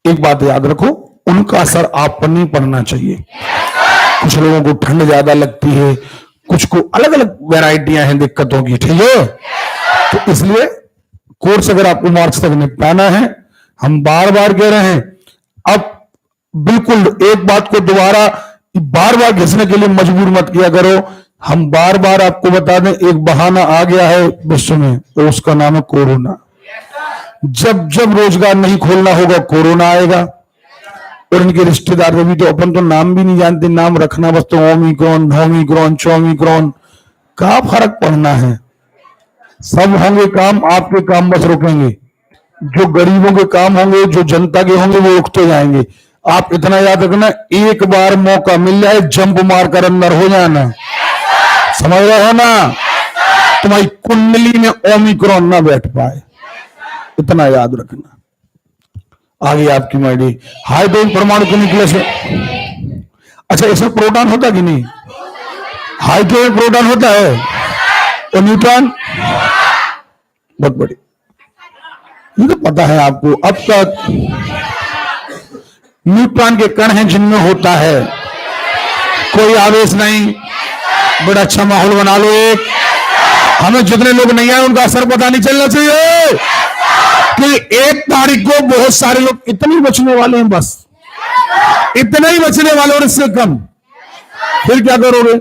एक बात याद रखो, उनका असर आप पर नहीं पड़ना चाहिए। कुछ लोगों को ठंड ज्यादा लगती है, कुछ को अलग अलग वैरायटियां हैं दिक्कतों की, ठीक है? तो इसलिए कोर्स अगर आपको मार्क्स तक निपटाना है, हम बार बार कह रहे हैं, अब बिल्कुल एक बात को दोबारा बार बार घिसने के लिए मजबूर मत किया करो। हम बार बार आपको बता दें, एक बहाना आ गया है विश्व में, तो उसका नाम है कोरोना। जब जब रोजगार नहीं खोलना होगा, कोरोना आएगा। और इनके रिश्तेदार भी तो अपन तो नाम भी नहीं जानते, नाम रखना बस, तो ओमिक्रॉन, ओमिक्रॉन, चोमिक्रॉन, क्या फर्क पड़ना है? सब होंगे काम, आपके काम बस रुकेंगे। जो गरीबों के काम होंगे, जो जनता के होंगे, वो रुकते जाएंगे। आप इतना याद रखना, एक बार मौका मिल जाए, जंप मारकर अंदर हो जाना, समझ रहे हो ना? तुम्हारी कुंडली में ओमिक्रॉन ना बैठ पाए, इतना याद रखना। आगे आपकी माइडी हाइड्रोजन परमाणु के न्यूक्लियस में, अच्छा इसमें प्रोटॉन होता कि नहीं? हाइड्रोजन प्रोटॉन होता है और न्यूट्रॉन, बहुत बड़ी, ये तो पता है आपको। अब तक न्यूट्रॉन के कण हैं जिनमें होता है कोई आवेश नहीं। बड़ा अच्छा माहौल बना लो एक। हमें जितने लोग नहीं आए उनका असर पता नहीं चलना चाहिए कि 1 तारीख को बहुत सारे लोग, इतने बचने वाले हैं, बस इतना ही बचने वाले, और इससे कम। फिर क्या करोगे?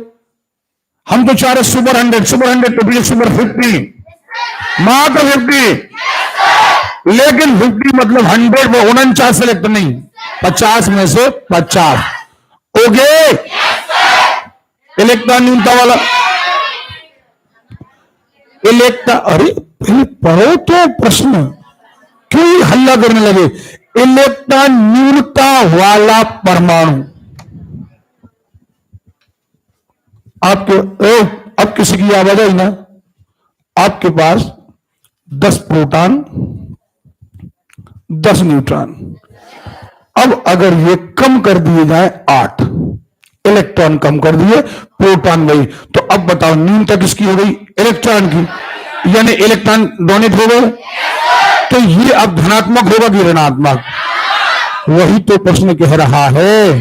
हम तो चाह रहे सुपर 100, सुपर 100 तो भी सुपर 50, मात्र 50, लेकिन 50 मतलब 100 वो 49 सेलेक्ट नहीं, 50 में से 50। ओके, इलेक्ट्रॉन न्यूनता वाला इलेक्ट्रॉन, अरे पढ़ो तो प्रश्न, क्यों हल्ला करने लगे? इलेक्ट्रॉन न्यूनता वाला परमाणु आपके, अब किसी की आवाज आई ना? आपके पास 10 प्रोटॉन, 10 न्यूट्रॉन। अब अगर ये कम कर दिए जाए 8 इलेक्ट्रॉन कम कर दिए, प्रोटॉन गई, तो अब बताओ न्यूनता किसकी हो गई? इलेक्ट्रॉन की, यानी इलेक्ट्रॉन डोनेट हो गए। तो ये अब धनात्मक होगा कि ऋणात्मक? वही तो प्रश्न कह रहा है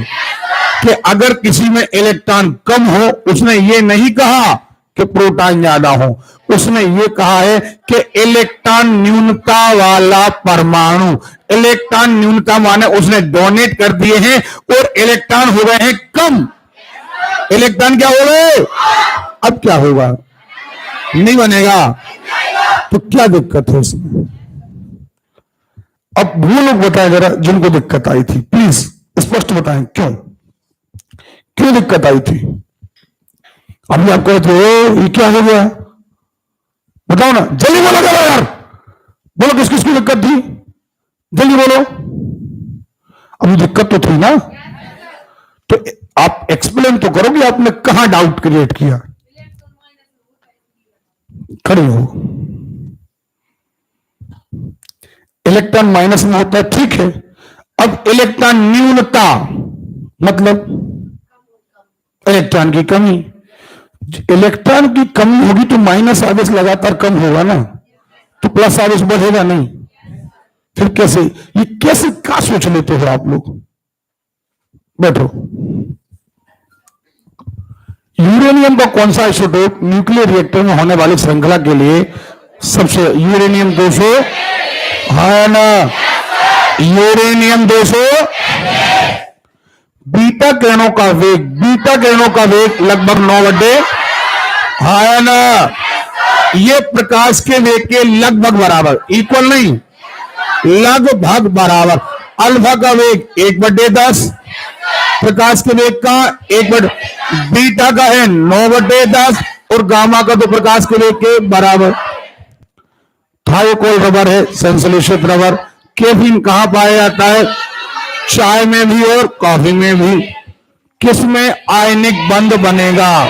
कि अगर किसी में इलेक्ट्रॉन कम हो, उसने ये नहीं कहा कि प्रोटॉन ज्यादा हो, उसने ये कहा है कि इलेक्ट्रॉन न्यूनता वाला परमाणु। इलेक्ट्रॉन न्यूनता माने उसने डोनेट कर दिए हैं और इलेक्ट्रॉन हो गए हैं कम। इलेक्ट्रॉन क्या हो गए? अब क्या होगा? नहीं बनेगा। तो क्या दिक्कत है इसमें? अब वो लोग बताएं जरा जिनको दिक्कत आई थी, प्लीज स्पष्ट बताएं, क्यों दिक्कत आई थी? अभी आप कहते हो ये क्या हो गया, बताओ ना, जल्दी बोलो यार, बोलो किस किस की दिक्कत थी, जल्दी बोलो। अभी दिक्कत तो थी ना, तो आप एक्सप्लेन तो करो कि आपने कहां डाउट क्रिएट किया। खड़े हो, इलेक्ट्रॉन माइनस में होता है, ठीक है। अब इलेक्ट्रॉन न्यूनता मतलब इलेक्ट्रॉन की कमी। इलेक्ट्रॉन की कमी होगी तो माइनस आवेश लगातार कम होगा ना, तो प्लस आवेश बढ़ेगा नहीं। फिर कैसे, ये कैसे क्या सोच लेते हो आप लोग? बैठो। यूरेनियम का कौन सा आइसोटोप न्यूक्लियर रिएक्टर में होने वाली श्रृंखला के लिए सबसे, यूरेनियम 200 है ना, यूरेनियम 200। बीटा किरणों का वेग लगभग 9 हाँ ना, ये प्रकाश के वेग के लगभग बराबर, इक्वल नहीं, लगभग बराबर। अल्फा का वेग 1/10, प्रकाश के वेग का 1/, बीटा का है 9/10, और गामा का तो प्रकाश के वेग के बराबर। थायोकोल रबर है, संश्लेषित रबर। कैफीन कहां पाया जाता है? चाय में भी और कॉफी में भी। किसमें आयनिक बंध बनेगा?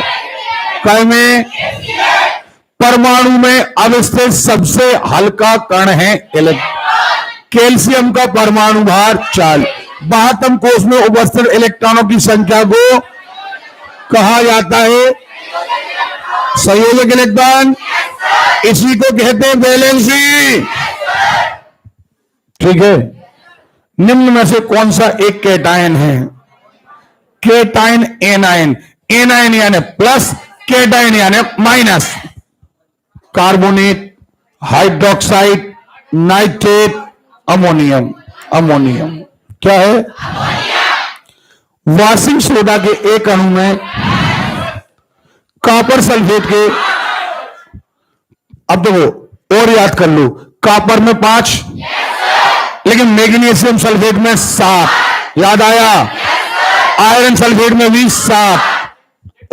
कै में? परमाणु में अवस्थित सबसे हल्का कण है कैल्शियम का परमाणु भार 4। बाहतम कोष में उपस्थित इलेक्ट्रॉनों की संख्या को कहा जाता है संयोजक इलेक्ट्रॉन। इसी को कहते हैं वैलेंसी। ठीक है। निम्न में से कौन सा एक कैटायन है? Cation anion. एनायन यानी प्लस, कैटायन यानी minus. Carbonate, hydroxide, nitrate, ammonium. Ammonium क्या है? वाशिंग सोडा के एक अणु में कॉपर सल्फेट के, अब देखो और याद कर लो, कॉपर में 5, लेकिन मैग्नीशियम सल्फेट में 7। याद आया? आयरन सल्फेट में भी 7।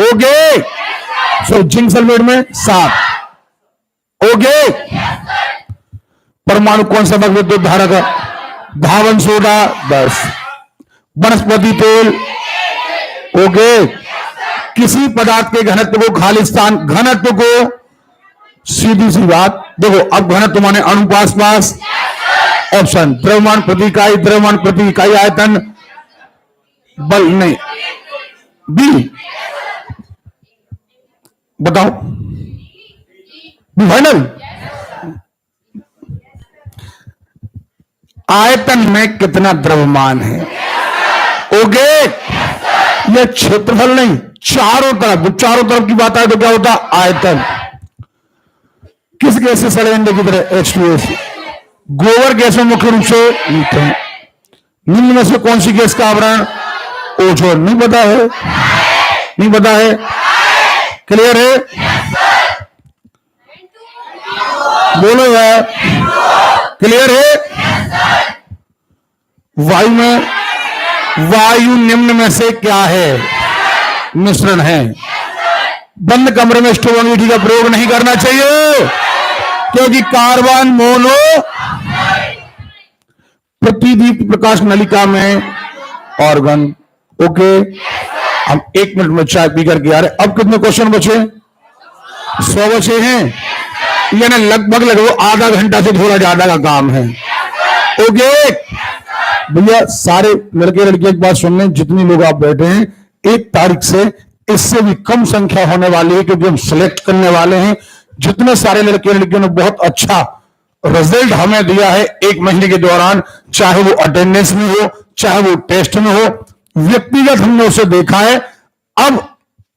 ओके। सो जिंक सल्फेट में 7। ओके। परमाणु कौन सा विद्युत धारा का? धावन सोडा 10। वनस्पति तेल। ओके। किसी पदार्थ के घनत्व को खालिस्तान, घनत्व को, सीधी सी बात देखो, अब घनत्व माने अनुपास पास। ऑप्शन द्रव्यमान प्रति इकाई, द्रव्यमान प्रति इकाई आयतन, बल नहीं, बी। बताओ फाइनल। आयतन में कितना द्रव्यमान है? ओके। यह क्षेत्रफल नहीं, चारों तरफ, चारों तरफ की बात आए तो क्या होता? आयतन। किस गैस से सड़ेंगे की तरह? H2S। गोबर गैस में मुख्य रूप से मीथेन। निम्न में से कौन सी गैस का आवरण? ओजोन। नहीं पता है? नहीं पता है? क्लियर है? बोलो यार, क्लियर है? वायु में, वायु निम्न में से क्या है? मिश्रण है। बंद कमरे में स्टोव अंगीठी का प्रयोग नहीं करना चाहिए, क्योंकि कार्बन मोनो। प्रतिदीप्त प्रकाश नलिका में ऑर्गन। ओके। हम 1 मिनट में चाय पी करके आ रहे। अब कितने क्वेश्चन बचे? 100 बचे हैं, यानी लगभग आधा घंटा से थोड़ा ज्यादा का काम है। ओके भैया, सारे लड़के लड़कियों की बात सुनने, जितनी लोग आप बैठे हैं, 1 तारीख से इससे भी कम संख्या होने वाली है, क्योंकि हम सिलेक्ट करने वाले हैं। जितने सारे लड़के लड़कियों ने बहुत अच्छा रिजल्ट हमें दिया है 1 महीने के दौरान, चाहे वो अटेंडेंस में हो, चाहे वो टेस्ट में हो, व्यक्तिगत हमने उसे देखा है। अब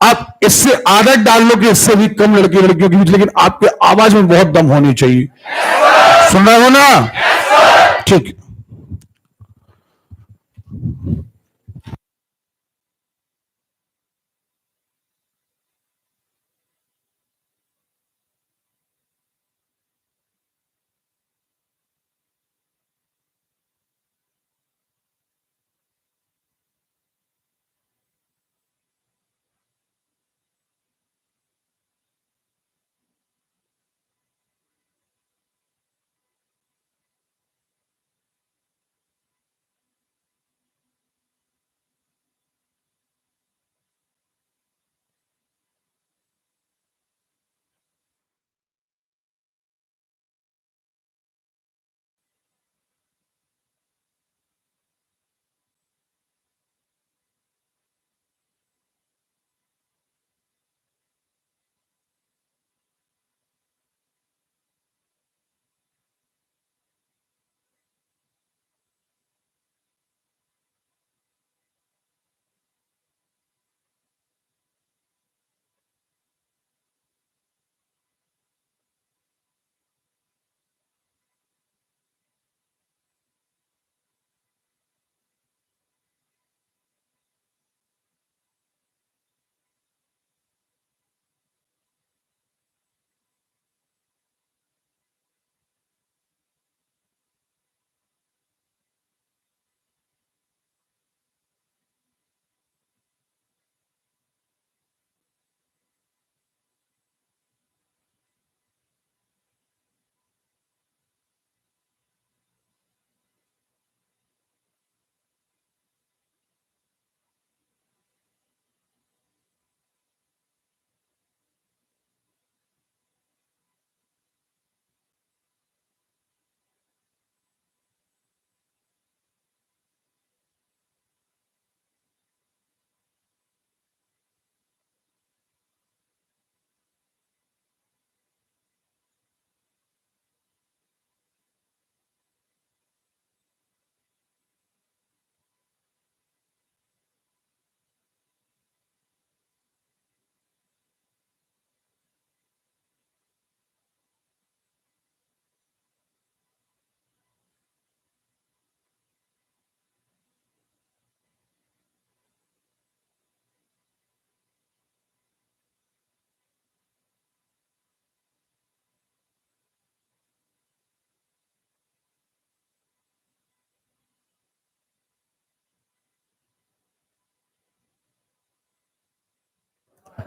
आप इससे आदत डाल लो कि इससे भी कम लड़के लड़कियों के बीच, लेकिन आपके आवाज में बहुत दम होनी चाहिए। सुन रहे हो ना? ठीक।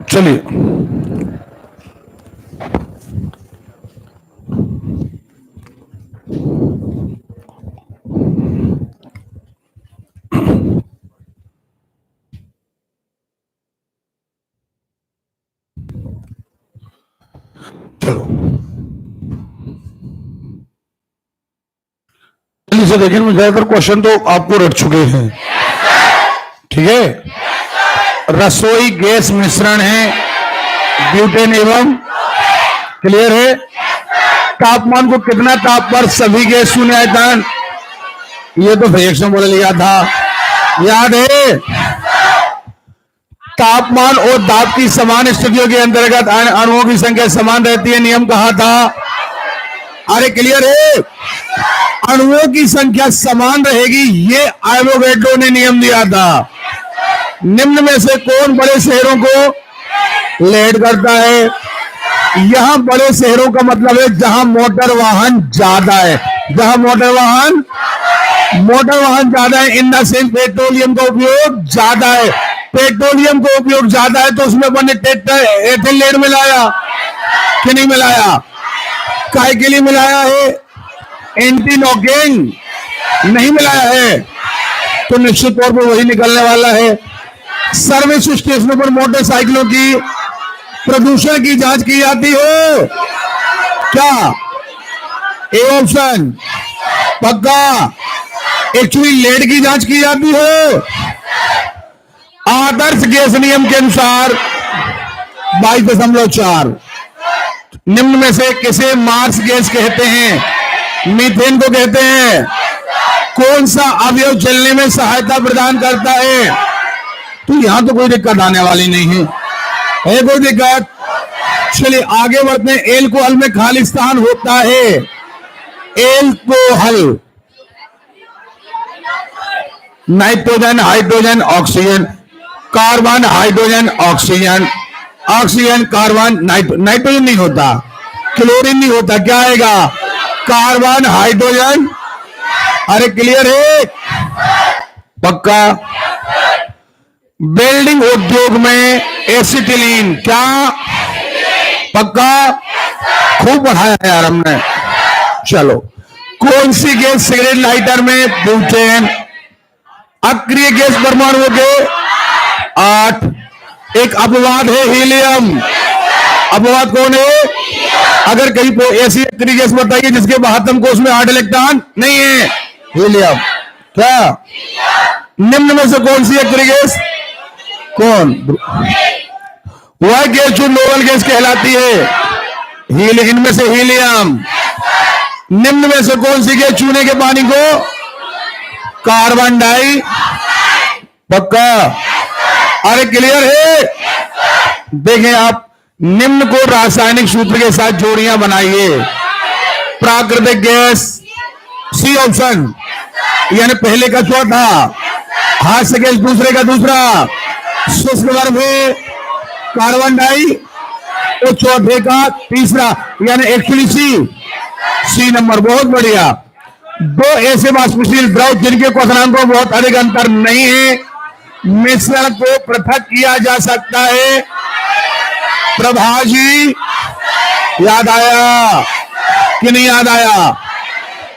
चलिए, चलो जल्दी से देखें, ज्यादातर क्वेश्चन तो आपको रट चुके हैं। ठीक है, रसोई गैस मिश्रण है ब्यूटेन एवं, क्लियर है। तापमान को कितना ताप पर सभी गैस शून्य आयतन, ये तो फ्रैक्शन बोल लिया था, याद है। तापमान और दाब की समान स्थितियों के अंतर्गत अणुओं की संख्या समान रहती है, नियम कहा था। अरे क्लियर है, अणुओं की संख्या समान रहेगी, ये एवोगैड्रो ने नियम दिया था। निम्न में से कौन बड़े शहरों को लीड करता है? यहां बड़े शहरों का मतलब है जहां मोटर वाहन ज्यादा है, जहां मोटर वाहन ज्यादा है। इन द सेंस पेट्रोलियम का उपयोग ज्यादा है, पेट्रोलियम का उपयोग ज्यादा है, तो उसमें बने एथिल लीड मिलाया कि नहीं मिलाया? काय के लिए मिलाया है? एंटी नॉकिंग नहीं मिलाया है, तो निश्चित तौर पर वही निकलने वाला है। सर्विस स्टेशनों पर मोटरसाइकिलों की प्रदूषण की जांच की जाती हो क्या? ए ऑप्शन पक्का। एक्चुअली लेड की जांच की जाती हो। आदर्श गैस नियम के अनुसार 22.4। निम्न में से किसे मार्स गैस कहते हैं? मीथेन को कहते हैं। कौन सा अवयव जलने में सहायता प्रदान करता है? तो यहां तो कोई दिक्कत आने वाली नहीं है कोई दिक्कत? चलिए आगे बढ़ते हैं। एल्कोहल में खालिस्तान होता है। Alcohol, nitrogen, hydrogen, oxygen, carbon, hydrogen, oxygen, oxygen, carbon, nitrogen नहीं होता, क्लोरीन नहीं होता, क्या आएगा? Carbon, hydrogen. अरे क्लियर है, पक्का। बिल्डिंग उद्योग में एसिटिलीन, क्या पक्का? खूब बढ़ाया है यार हमने। चलो, कौन सी गैस सिगरेट लाइटर में? ब्यूटेन। अक्रिय गैस परमाणुओं के 8। एक अपवाद है हीलियम। अपवाद कौन है? अगर कहीं पर ऐसी अक्रिय गैस बताइए जिसके 72 कोष में 8 इलेक्ट्रॉन नहीं है, हीलियम। क्या? निम्न में से कौन सी अक्रिय गैस? कौन? वह गैस जो नोबल गैस कहलाती है, इनमें से हीलियम। निम्न में से कौन सी गैस चूने के पानी को? कार्बन डाई, पक्का। अरे क्लियर है, देखें आप, निम्न को रासायनिक सूत्र के साथ जोड़ियां बनाइए। प्राकृतिक गैस, सी ऑप्शन, यानी पहले का चौथा, हाथ से गैस दूसरे का दूसरा, शुष्क गर्भ है कार्बन डाई, और चौथे का तीसरा, यानी एक्चुअली सी नंबर। बहुत बढ़िया। दो ऐसे वाष्पशील द्रव जिनके क्वथनांक को बहुत अधिक अंतर नहीं है, मिश्रण को पृथक किया जा सकता है। प्रभाजी, याद आया कि नहीं याद आया?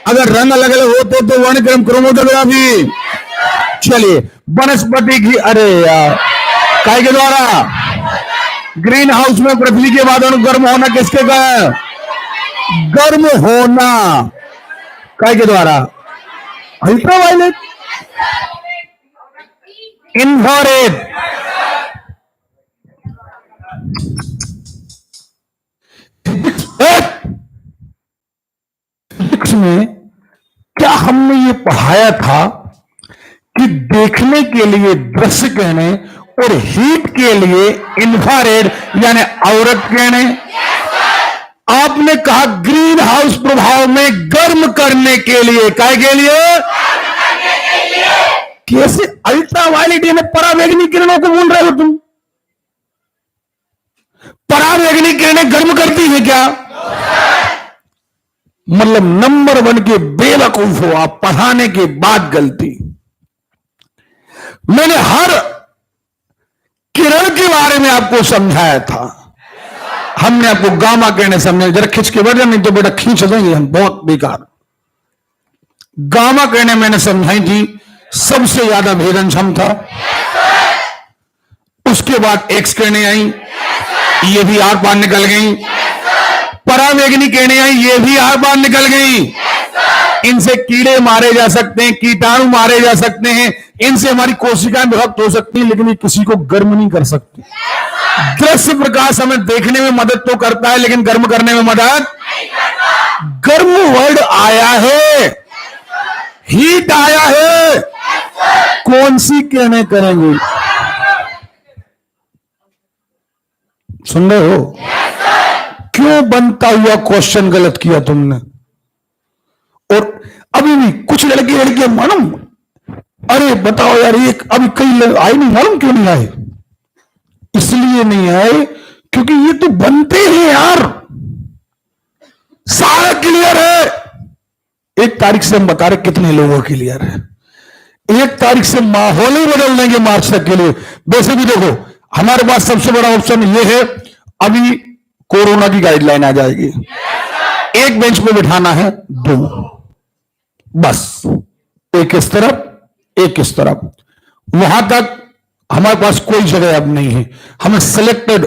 अगर रंग अलग अलग होते तो वर्णक्रम क्रोमोटोग्राफी। चलिए, वनस्पति की, अरे यार, काय के द्वारा? ग्रीन हाउस में पृथ्वी के वातावरण गर्म होना किसके कारण? गर्म होना काय के द्वारा? Ultraviolet, infrared. फिजिक्स में क्या हमने ये पढ़ाया था कि देखने के लिए दृश्य किरणें और हीट के लिए इंफ्रारेड यानी अवरक्त किरणें। आपने कहा ग्रीन हाउस प्रभाव में गर्म करने के लिए, काय के लिए? कैसे अल्ट्रावायलेट यानी परावैंगनिक किरणों को बोल रहे हो तुम? परावैंगनिक किरणें गर्म करती है क्या? मतलब नंबर 1 के बेवकूफ हो आप, पढ़ाने के बाद गलती। मैंने हर किरण के बारे में आपको समझाया था, हमने आपको गामा कहने समझाया। जरा खिंच के बैठ जाए, नहीं तो बेटा खींच देंगे हम, बहुत बेकार। गामा कहने मैंने समझाई थी, सबसे ज्यादा भेदनक्षम था। उसके बाद एक्स कहने आई, ये भी आर पार निकल गई। परावेगनी कहने आई, ये भी आर पार निकल गई। इनसे कीड़े मारे जा सकते हैं, कीटाणु मारे जा सकते हैं, इनसे हमारी कोशिकाएं विभक्त हो सकती हैं, लेकिन ये किसी को गर्म नहीं कर सकती। दृश्य प्रकाश हमें देखने में मदद तो करता है, लेकिन गर्म करने में मदद। गर्म वर्ड आया है, हीट आया है, कौन सी कहने करेंगे? सुन रहे हो? क्यों बनता हुआ क्वेश्चन गलत किया तुमने? और अभी भी कुछ लड़कियां मालूम, अरे बताओ यार, ये अभी कई लोग आए नहीं, मालूम क्यों नहीं आए? इसलिए नहीं आए क्योंकि ये तो बनते हैं यार, सारा क्लियर है। 1 तारीख से हम बता रहे कितने लोगों के क्लियर है। 1 तारीख से माहौल ही बदल देंगे मार्च तक के लिए। वैसे भी देखो, हमारे पास सबसे बड़ा ऑप्शन ये है, अभी कोरोना की गाइडलाइन आ जाएगी, एक बेंच पे बिठाना है 2, बस, एक इस तरफ एक इस तरफ। वहां तक हमारे पास कोई जगह अब नहीं है, हमें सिलेक्टेड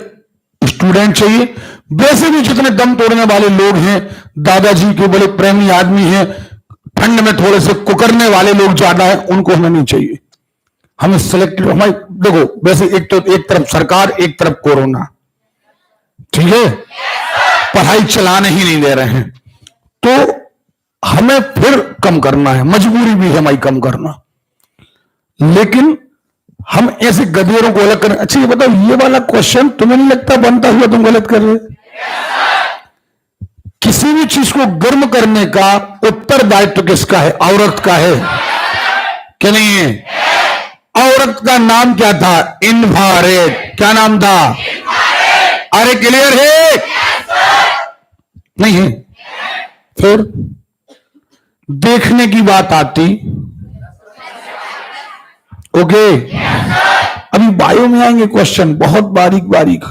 स्टूडेंट चाहिए। वैसे भी जितने दम तोड़ने वाले लोग हैं, दादाजी के बड़े प्रेमी आदमी हैं, ठंड में थोड़े से कुकरने वाले लोग ज्यादा हैं, उनको हमें नहीं चाहिए। हमें सिलेक्टेड, हमारे देखो वैसे एक तरफ सरकार, एक तरफ कोरोना, ठीक है, पढ़ाई चलाने ही नहीं दे रहे हैं, तो हमें फिर कम करना है, मजबूरी भी है हमारी कम करना। लेकिन हम ऐसे गधेरों को अलग करें। अच्छा ये बताओ, ये वाला क्वेश्चन तुम्हें नहीं लगता बनता हुआ तुम गलत कर रहे? किसी भी चीज को गर्म करने का उत्तरदायित्व किसका है? औरत का है क्या? नहीं है? औरत का नाम क्या था? इन्फ्रारेड। क्या नाम था? अरे क्लियर है? नहीं है? फिर देखने की बात आती, ओके। अभी बायो में आएंगे क्वेश्चन, बहुत बारीक बारीक।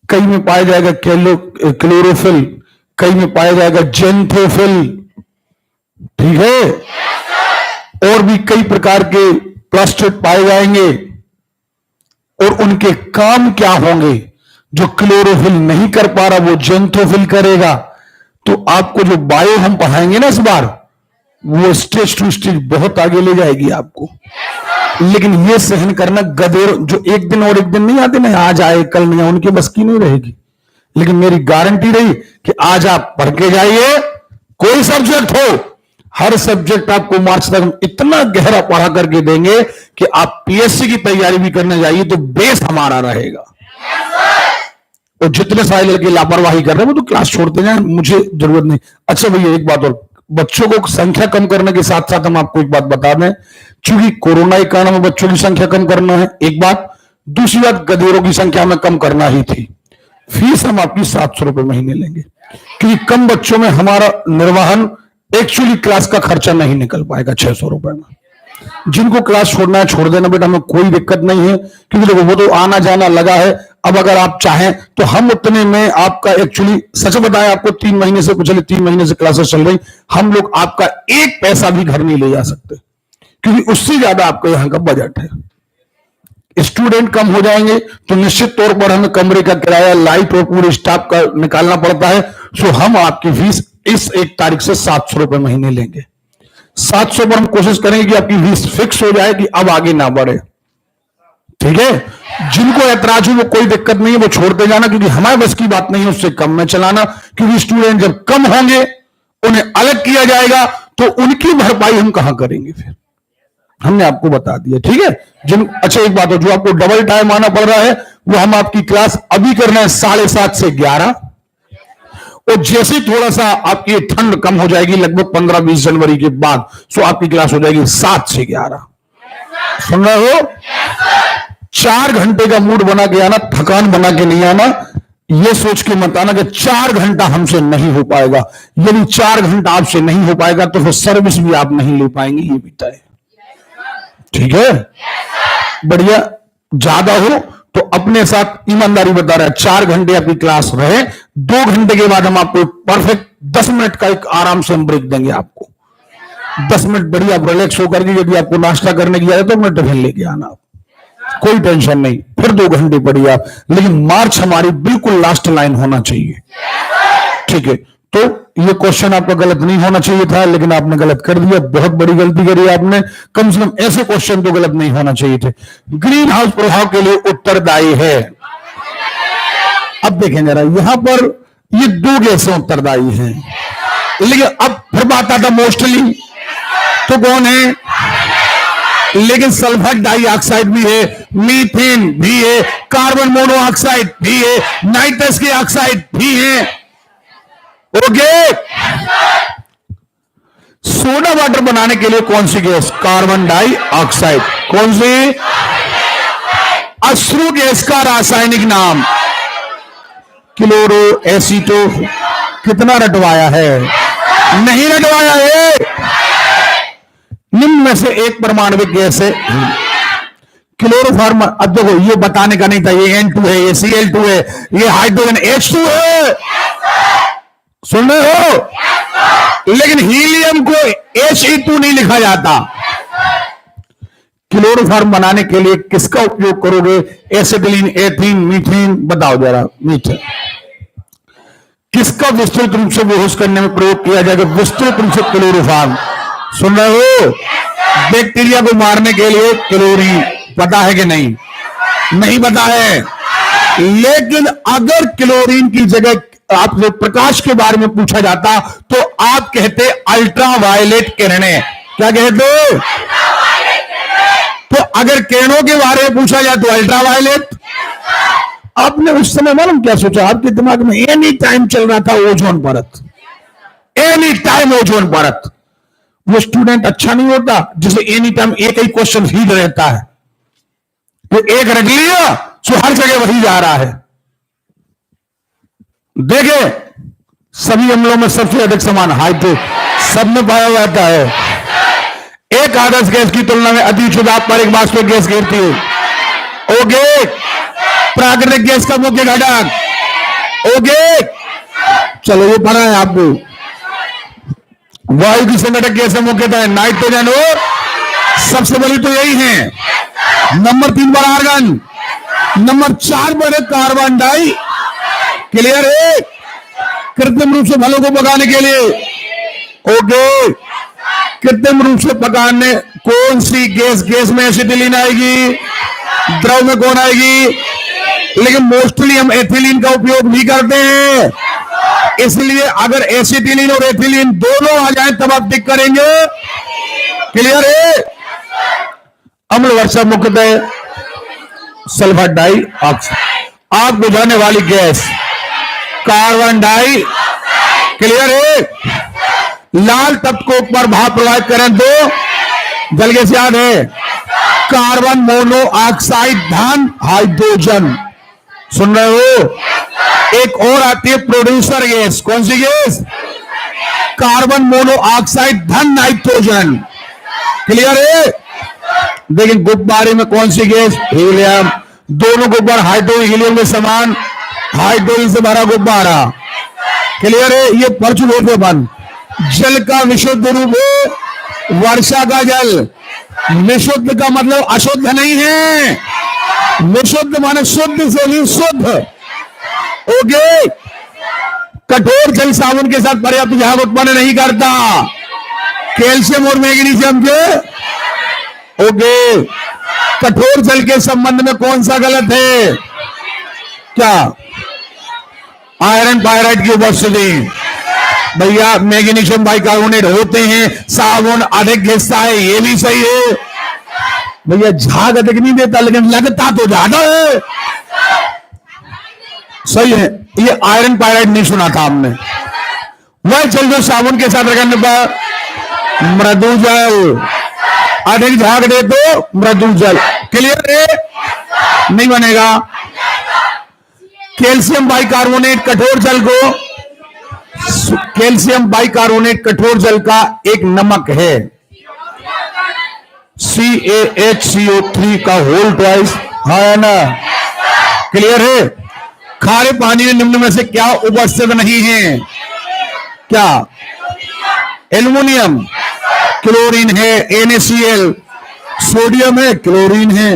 कई में पाया जाएगा क्लोरोफिल, कई में पाया जाएगा जेंथोफिल, ठीक है, और भी कई प्रकार के प्लास्टिड पाए जाएंगे, और उनके काम क्या होंगे। जो क्लोरोफिल नहीं कर पा रहा वो जेंथोफिल करेगा। तो आपको जो बायो हम पढ़ाएंगे ना इस बार, वो स्टेज टू स्टेज बहुत आगे ले जाएगी आपको। लेकिन ये सहन करना गधेर, जो एक दिन और एक दिन नहीं आते ना, आज आए कल नहीं आए, उनके बस की नहीं रहेगी। लेकिन मेरी गारंटी रही कि आज आप पढ़ के जाइए, कोई सब्जेक्ट हो, हर सब्जेक्ट आपको मार्च तक हम इतना गहरा पढ़ा करके देंगे कि आप पीएससी की तैयारी भी करने जाइए तो बेस हमारा रहेगा। और जितने सारे लड़के लापरवाही कर रहे हैं वो तो क्लास छोड़ते जाए, मुझे जरूरत नहीं। अच्छा भैया एक बात और, बच्चों को संख्या कम करने के साथ साथ हम आपको एक बात बता दें, चूंकि कोरोना के कारण हमें बच्चों की संख्या कम करना है, एक बात। दूसरी बात, गधेरों की संख्या हमें कम करना ही थी। फीस हम आपकी 700 रुपए महीने लेंगे, क्योंकि कम बच्चों में हमारा निर्वहन, एक्चुअली क्लास का खर्चा नहीं निकल पाएगा 600 रुपए में। जिनको क्लास छोड़ना है छोड़ देना बेटा, हमें कोई दिक्कत नहीं है, क्योंकि देखो वो तो आना जाना लगा है। अब अगर आप चाहें तो हम उतने में आपका, एक्चुअली सच बताएं आपको, 3 महीने से, पिछले 3 महीने से क्लासेस चल रही, हम लोग आपका 1 पैसा भी घर नहीं ले जा सकते, क्योंकि उससे ज्यादा आपका यहां का बजट है। स्टूडेंट कम हो जाएंगे तो निश्चित तौर पर हमें कमरे का किराया, लाइट और पूरे स्टाफ का निकालना पड़ता है। सो हम आपकी फीस इस 1 तारीख से 700 रुपए महीने लेंगे। 700 पर हम कोशिश करेंगे कि आपकी फीस फिक्स हो जाए, कि अब आगे ना बढ़े, ठीक है। जिनको ऐतराज हो वो कोई दिक्कत नहीं है, वो छोड़ते जाना, क्योंकि हमारे बस की बात नहीं है उससे कम में चलाना। क्योंकि स्टूडेंट जब कम होंगे उन्हें अलग किया जाएगा, तो उनकी भरपाई हम कहां करेंगे? फिर हमने आपको बता दिया, ठीक है। अच्छा एक बात हो, जो आपको डबल टाइम आना पड़ रहा है, वो हम आपकी क्लास अभी करना है 7:30 से 11, और जैसे थोड़ा सा आपकी ठंड कम हो जाएगी, लगभग 15-20 जनवरी के बाद, सो आपकी क्लास हो जाएगी 7 से 11। सुन रहे हो? 4 घंटे का मूड बना के आना, थकान बना के नहीं आना। ये सोच के मत आना कि 4 घंटा हमसे नहीं हो पाएगा। यदि 4 घंटा आपसे नहीं हो पाएगा तो फिर सर्विस भी आप नहीं ले पाएंगे, ये भी तय, ठीक है। बढ़िया। ज्यादा हो तो अपने साथ ईमानदारी बता रहा है 4 घंटे आपकी क्लास रहे, 2 घंटे के बाद हम आपको परफेक्ट 10 मिनट का एक आराम से हम ब्रेक देंगे आपको। 10 मिनट बढ़िया आप रिलैक्स होकर के, यदि आपको नाश्ता करने की आदत तो अपना टिफिन लेके आना, कोई टेंशन नहीं, फिर 2 घंटे पढ़िए आप। लेकिन मार्च हमारी बिल्कुल लास्ट लाइन होना चाहिए, ठीक है। तो ये क्वेश्चन आपका गलत नहीं होना चाहिए था, लेकिन आपने गलत कर दिया, बहुत बड़ी गलती करी आपने। कम से कम ऐसे क्वेश्चन तो गलत नहीं होना चाहिए थे। ग्रीन हाउस प्रभाव के लिए उत्तरदायी है। अब देखें जरा, यहां पर ये 2 गैसें उत्तरदायी हैं, लेकिन अब फिर बात आता मोस्टली तो कौन है? लेकिन सल्फर डाइऑक्साइड भी है, मीथेन भी है, कार्बन मोनोऑक्साइड भी है, नाइट्रस के ऑक्साइड भी है। ओके, सोडा वाटर बनाने के लिए कौन सी गैस? Carbon dioxide. कौन सी? अश्रु गैस का रासायनिक नाम क्लोरो एसीटो। कितना रटवाया है? नहीं रटवाया है। निम्न में से एक परमाणविक गैस है क्लोरोफॉर्म। अब देखो, ये बताने का नहीं था ये N2 है, ये Cl2 है, ये हाइड्रोजन H2 है, सुन रहे हो? लेकिन हीलियम को He2 नहीं लिखा जाता। क्लोरोफॉर्म बनाने के लिए किसका उपयोग करोगे? Acetylene, ethene, methane. बताओ जरा, मीथेन किसका विस्तृत रूप से बेहोश करने में प्रयोग किया जाएगा? विस्तृत रूप से क्लोरोफॉर्म। सुन रहे हो? बैक्टीरिया को मारने के लिए क्लोरीन। पता है कि नहीं? नहीं पता है। लेकिन अगर क्लोरीन की जगह आपसे प्रकाश के बारे में पूछा जाता तो आप कहते अल्ट्रावायलेट किरणें। क्या कहते? तो अगर किरणों के बारे में पूछा जाए तो अल्ट्रावायलेट। आपने उस समय मालूम क्या सोचा? आपके दिमाग में एनी टाइम चल रहा था ओजोन परत, एनी टाइम ओजोन परत। वो स्टूडेंट अच्छा नहीं होता जिसे एनी टाइम एक ही क्वेश्चन फीड रहता है, तो एक रख लिया तो हर जगह वही जा रहा है। देखे, सभी अम्लों में सबसे अधिक समान हाइड्रो सब में पाया जाता है। एक आदर्श गैस की तुलना में अधिक शुद्धाप पर एक वास्तविक गैस घेरती है। ओके, प्राकृतिक गैस का मुख्य घटक। ओके, चलो ये पढ़ा है आपको। वायु की संगठक गैसें मुख्यतः है नाइट्रोजन और सबसे बड़ी तो यही है। नंबर 3 पर आर्गन, नंबर 4 पर है कार्बन डाई। क्लियर है? कृत्रिम रूप से फलों को पकाने के लिए। ओके, कृत्रिम रूप से पकाने कौन सी गैस? गैस में एसिटिलीन आएगी, द्रव में कौन आएगी? लेकिन मोस्टली हम एथिलीन का उपयोग भी करते हैं, इसलिए अगर एसिटिलीन और एथिलीन दोनों आ जाए तब आप टिक करेंगे। क्लियर है? अम्ल वर्षा मुख्यतः सल्फर डाइऑक्साइड। आग बुझाने वाली गैस कार्बन डाई। क्लियर है? लाल तत्व को ऊपर भाप प्रवाहित करें तो जल गैस याद है? कार्बन मोनोऑक्साइड धन हाइड्रोजन। सुन रहे हो? एक और आती है प्रोड्यूसर गैस। कौन सी गैस? कार्बन मोनोऑक्साइड धन नाइट्रोजन। क्लियर है? लेकिन गुब्बारे में कौन सी गैस? हीलियम। दोनों गुब्बारे हाइड्रोजन हीलियम के समान, हाइड्रोजन से भरा गुब्बारा। क्लियर है? ये पढ़ चुके थे अपन। जल का विशुद्ध रूप है वर्षा का जल। विशुद्ध का मतलब अशुद्ध नहीं है, विशुद्ध माने शुद्ध से भी शुद्ध। ओके, कठोर जल साबुन के साथ पर्याप्त झाग उत्पन्न नहीं करता, कैल्शियम और मैग्नीशियम के। ओके, कठोर जल के संबंध में कौन सा गलत है? क्या? आयरन पायराइड की उपस्थिति। भैया मैग्नीशियम बाइकार्बोनेट होते हैं, साबुन अधिक घिसता है, ये भी सही है। भैया झाग अधिक नहीं देता लेकिन लगता तो ज्यादा है, सही है। ये आयरन पायराइड नहीं सुना था हमने। वह जल जो साबुन के साथ रखने पर मृदु जल, अधिक झाग दे तो मृदु जल। क्लियर है? नहीं बनेगा। कैल्शियम बाइकार्बोनेट कठोर जल को, कैल्शियम बाइकार्बोनेट कठोर जल का एक नमक है, CaHCO3 का होल ट्वाइस हाँ या ना? क्लियर है? खारे पानी में निम्न में से क्या उपस्थित नहीं है? क्या? एल्युमिनियम, क्लोरीन है, NaCl, सोडियम है, क्लोरीन है,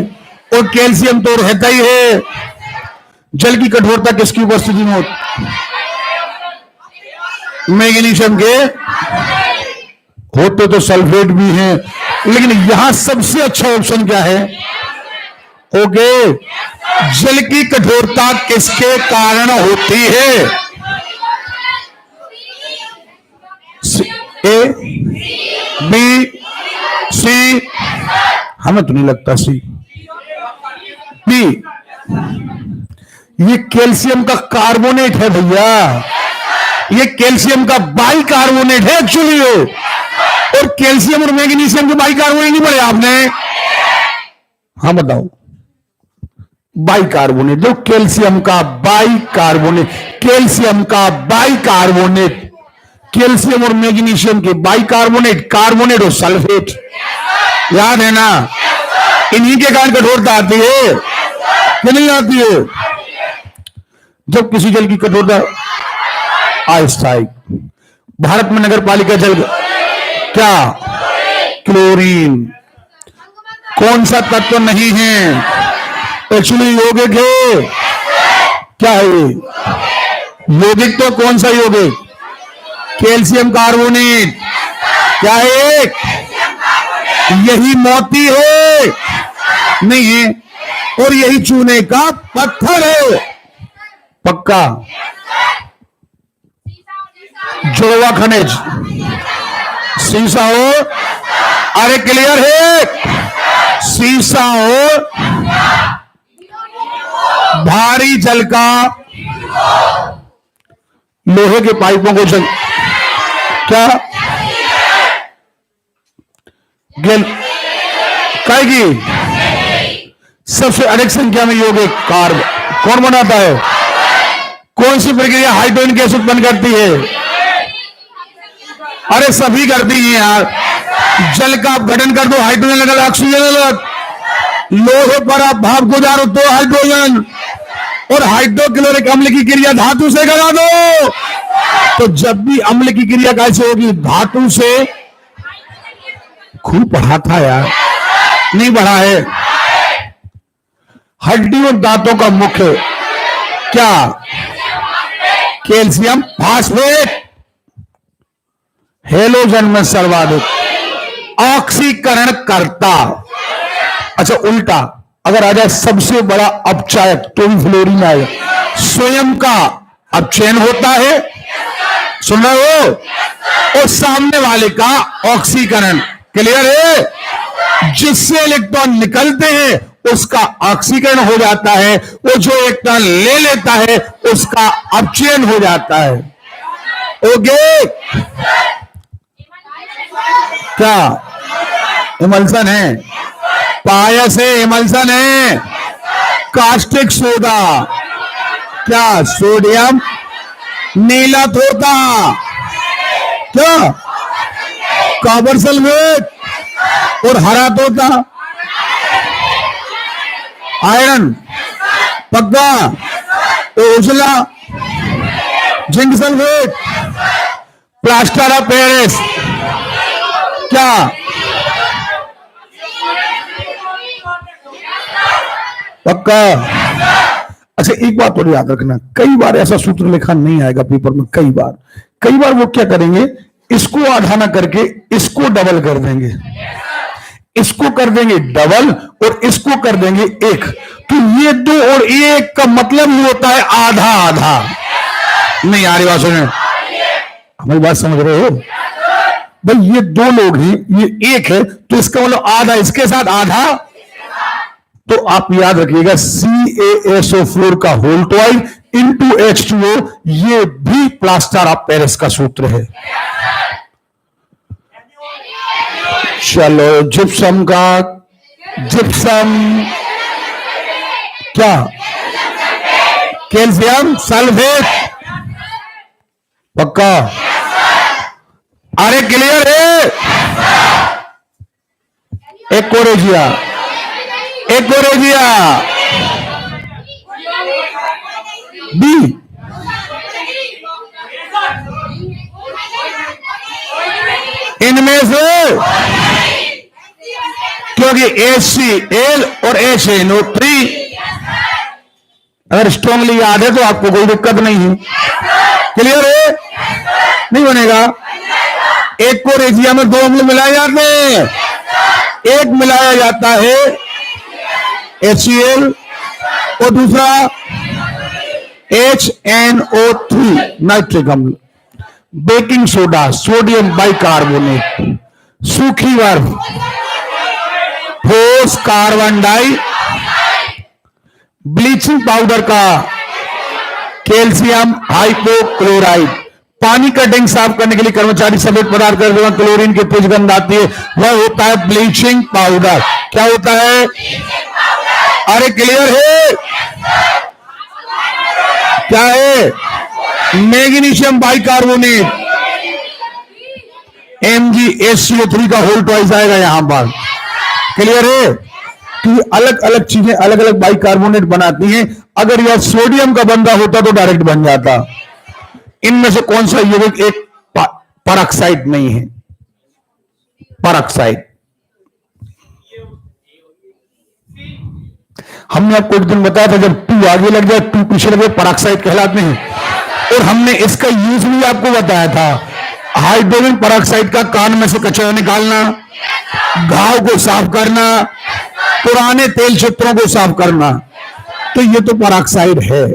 और कैल्शियम तो रहता ही है। जल की कठोरता किसकी उपस्थिति में होती? मैग्नीशियम के होते तो सल्फेट भी हैं, लेकिन यहां सबसे अच्छा ऑप्शन क्या है? ओके, जल की कठोरता किसके कारण होती है? ए, बी, सी? हमें तो नहीं लगता सी, बी। ये कैल्शियम का कार्बोनेट है भैया, ये कैल्शियम का बाई कार्बोनेट है एक्चुअली हो। और कैल्शियम और मैग्नीशियम के बाई कार्बोनेट नहीं पढ़े आपने? हाँ बताओ, बाई कार्बोनेट, जो कैल्शियम का बाई कार्बोनेट, कैल्शियम का बाई कार्बोनेट, कैल्शियम और मैग्नीशियम के बाई कार्बोनेट, कार्बोनेट और सल्फेट, याद है ना? इन्हीं के कारण कठोरता आती है कि नहीं आती है? जब किसी जल की कठोरता अस्थायी, भारत में नगर पालिका जल क्या? क्लोरीन। कौन सा तत्व नहीं है? एक्चुअली यौगिक है। क्या है ये? यौगिक तो कौन सा यौगिक? Calcium carbonate. क्या है? यही मोती है? नहीं है। और यही चूने का पत्थर है। पक्का? जुड़वा खनिज, सीसा हो। अरे क्लियर है? सीसा हो, भारी जल का, लोहे के पाइपों को जल क्या गेल कहेगी? सबसे अधिक संख्या में यौगिक कार्ब कौन बनाता है? कौन सी प्रक्रिया हाइड्रोजन गैस उत्पन्न करती है? अरे सभी करती हैं यार। जल का आप गठन कर दो, हाइड्रोजन अलग, ऑक्सीजन अलग। लोहे पर आप भाप गुजारो तो हाइड्रोजन, और हाइड्रोक्लोरिक अम्ल की क्रिया धातु से करा दो, तो जब भी अम्ल की क्रिया कैसे होगी? धातु से। खूब पढ़ा था यार, नहीं पढ़ा है? हड्डी और दांतों का मुख्य क्या? Calcium phosphate. हेलोजन में सर्वाधिक ऑक्सीकरण करता। अच्छा उल्टा अगर आ जाए सबसे बड़ा अपचायक, तो भी फ्लोरीन आएगा। स्वयं का अपचयन होता है, सुन रहे हो? और सामने वाले का ऑक्सीकरण। क्लियर है? जिससे इलेक्ट्रॉन निकलते हैं उसका ऑक्सीकरण हो जाता है, वो जो इलेक्ट्रॉन ले लेता है उसका अपचयन हो जाता है। ओके? क्या इमल्सन है? पायस है, इमल्सन है। कास्टिक सोडा क्या? सोडियम नीला तोता क्या? Copper sulphate. और हरा तोता आयरन। पक्का? तो उजला zinc sulphate. Plaster of Paris क्या? पक्का? अच्छा एक बात और याद रखना, कई बार ऐसा सूत्र लिखा नहीं आएगा पेपर में। कई बार वो क्या करेंगे, इसको आधा ना करके इसको डबल कर देंगे, इसको कर देंगे डबल और इसको कर देंगे एक। तो ये 2 और 1 का मतलब ही होता है आधा आधा। नहीं आ रही बात सुने? हमारी बात समझ रहे हो भाई? ये 2 लोग हैं, ये 1 है, तो इसका मतलब आधा इसके साथ आधा। तो आप याद रखिएगा CaSO4 का होल ट्वाइस इंटू H2O, ये भी प्लास्टर ऑफ पेरिस का सूत्र है। चलो जिप्सम का, जिप्सम क्या? Calcium sulphate. पक्का? अरे क्लियर है? एकोरेजिया, एकोरेजिया बी, इनमें से, क्योंकि HCl और HNO3 अगर स्ट्रांगली याद है तो आपको कोई दिक्कत नहीं है। क्लियर है? नहीं बनेगा। एक को रेजिया में 2 अम्ल मिलाए जाते हैं, एक मिलाया जाता है HCl और दूसरा HNO3 नाइट्रिक अम्ल। बेकिंग सोडा, सोडियम बाइकार्बोनेट, सूखी बर्फ, ठोस कार्बन डाई, ब्लीचिंग पाउडर का कैल्शियम हाइपोक्लोराइड, पानी का टैंक साफ करने के लिए कर्मचारी सफेद पदार्थ का क्लोरीन की तेज गंध आती है, वह होता है ब्लीचिंग पाउडर। क्या होता है? अरे क्लियर है? क्या है? मैग्नीशियम बाइकार्बोनेट, MgSCO3 का होल ट्वाइस आएगा यहां पर। क्लियर है? कि अलग अलग चीजें अलग अलग बाइकार्बोनेट बनाती हैं। अगर यह सोडियम का बंदा होता तो डायरेक्ट बन जाता। इनमें से कौन सा यौगिक एक परऑक्साइड नहीं है? परऑक्साइड। हमने आपको एक दिन बताया था, जब 2 आगे लग जाए 2 पीछे लगे परऑक्साइड कहलाते हैं। और हमने इसका यूज भी आपको बताया था। हाइड्रोजन परऑक्साइड का कान में से कचरा निकालना, घाव को साफ करना, पुराने तेल चित्रों को साफ करना, तो ये तो परऑक्साइड है।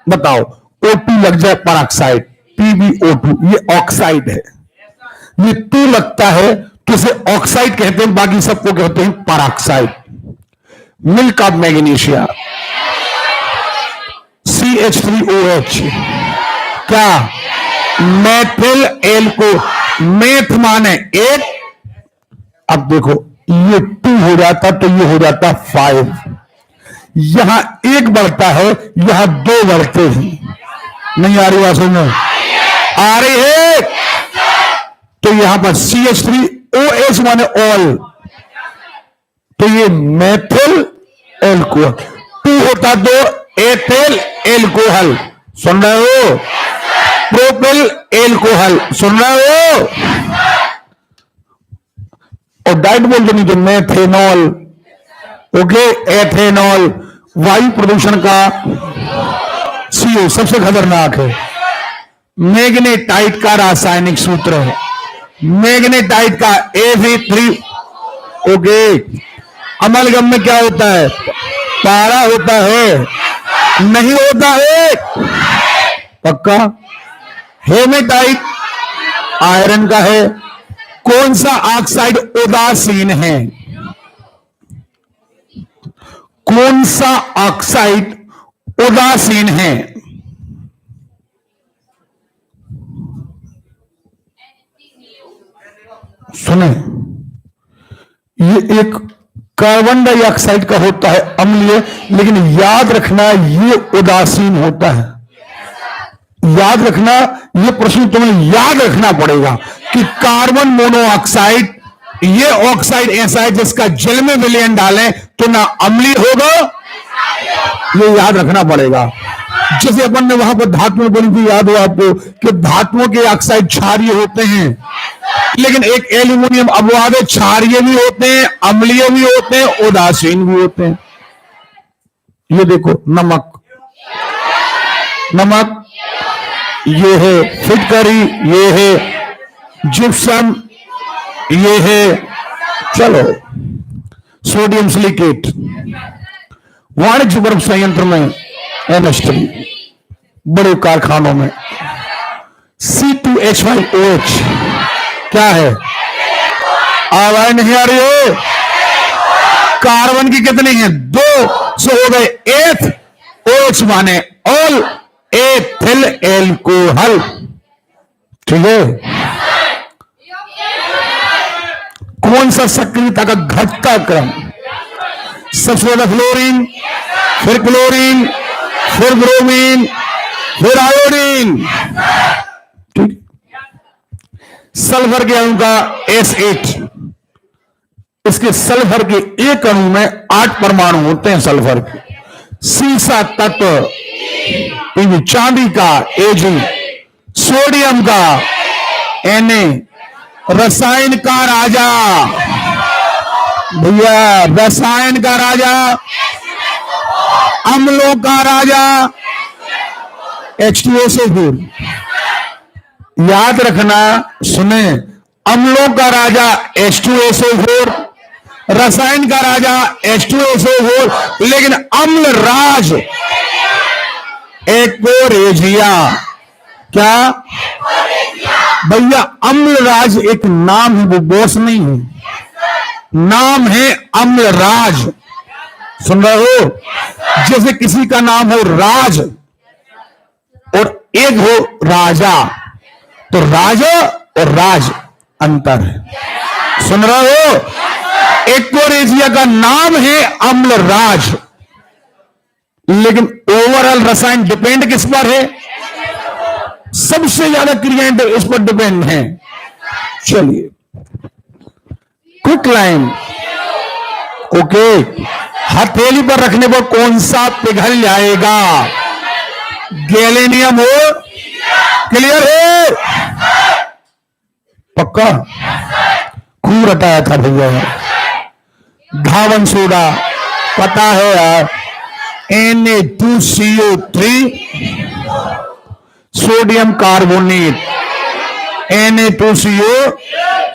बताओ, O2 लग जाए परऑक्साइड, PbO2, ये ऑक्साइड है। ये 2 लगता है तो इसे ऑक्साइड कहते हैं, बाकी सबको कहते हैं peroxide. Milk of magnesia, CH3OH, क्या? मेथिल एल्को, मेथ माने एक, अब देखो ये 2 हो जाता तो ये हो जाता 5, यहां 1 बढ़ता है, यहां 2 बढ़ते हैं। नहीं आ रही बात समझ? आ रही है? तो यहां पर CH3OH माने ऑल, तो ये मेथिल एल्कोहल। 2 होता तो एथिल एल्कोहल, सुन रहे हो? प्रोपिल एल्कोहल, सुन रहे हो? और डाइट बोलते नहीं तो मेथेनॉल। ओके, एथेनॉल वायु प्रदूषण का CO सबसे खतरनाक है। मैग्नेटाइट का रासायनिक सूत्र है, मैग्नेटाइट का Fe3। ओके, अमलगम में क्या होता है? पारा होता है? नहीं होता है। पक्का? हेमेटाइट आयरन का है। कौन सा ऑक्साइड उदासीन है? कौन सा ऑक्साइड उदासीन है? सुने, ये एक कार्बन डाइऑक्साइड का होता है अम्लीय, लेकिन याद रखना ये उदासीन होता है। याद रखना, ये प्रश्न तुम्हें याद रखना पड़ेगा कि कार्बन मोनोऑक्साइड ये ऑक्साइड ऐसा है जिसका जल में विलयन डालें तो ना अम्लीय होगा, ये याद रखना पड़ेगा। जैसे अपन ने वहां पर धातुएं बनी थी, याद हो आपको कि धातुओं के ऑक्साइड क्षारीय होते हैं, लेकिन एक एल्यूमिनियम अपवाद है, क्षारीय भी होते हैं, अम्लीय भी होते हैं, उदासीन भी होते हैं। ये देखो नमक, नमक ये है फिटकरी, ये है जिप्सम, ये है चलो सोडियम सिलिकेट। वाणिज्य बर्फ संयंत्र में NH3, बड़े कारखानों में C2H5OH क्या है? आवाज नहीं आ रही हो? कार्बन की कितनी है? 2, सो हो गए एथ, OH माने ऑल, एथिल एल्कोहल। ठीक है? कौन सा सक्रियता का घटता क्रम? सबसे ज्यादा फ्लोरीन, फिर क्लोरीन, फिर ब्रोमीन, फिर आयोडीन। ठीक। सल्फर के अणु का S8, इसके सल्फर के एक अणु में 8 परमाणु होते हैं सल्फर के। सीसा तत्व पीवी, चांदी का Ag, सोडियम का Na, रसायन का राजा भैया, रसायन का राजा, अम्लों का राजा H2SO4। याद रखना, सुने, अम्लों का राजा H2SO4, रसायन का राजा H2SO4, लेकिन अम्ल राज एक्वोरेजिया। क्या भैया? अम्ल राज एक नाम है, वो बॉस नहीं है, नाम है अम्ल राज। सुन रहे हो? जैसे किसी का नाम हो राज और एक हो राजा, तो राजा और राज अंतर है। सुन रहे हो? एक्वोरेजिया का नाम है अम्ल राज, लेकिन ओवरऑल रसायन डिपेंड किस पर है? सबसे ज्यादा क्रिएंट इस पर डिपेंड है। चलिए, क्विक लाइन, ओके। हथेली पर रखने पर कौन सा पिघल जाएगा? गैलेनियम हो? क्लियर है? पक्का? खूब रटाया था भैया। धावन सोडा पता है यार, Na2CO3, sodium carbonate, Na2CO,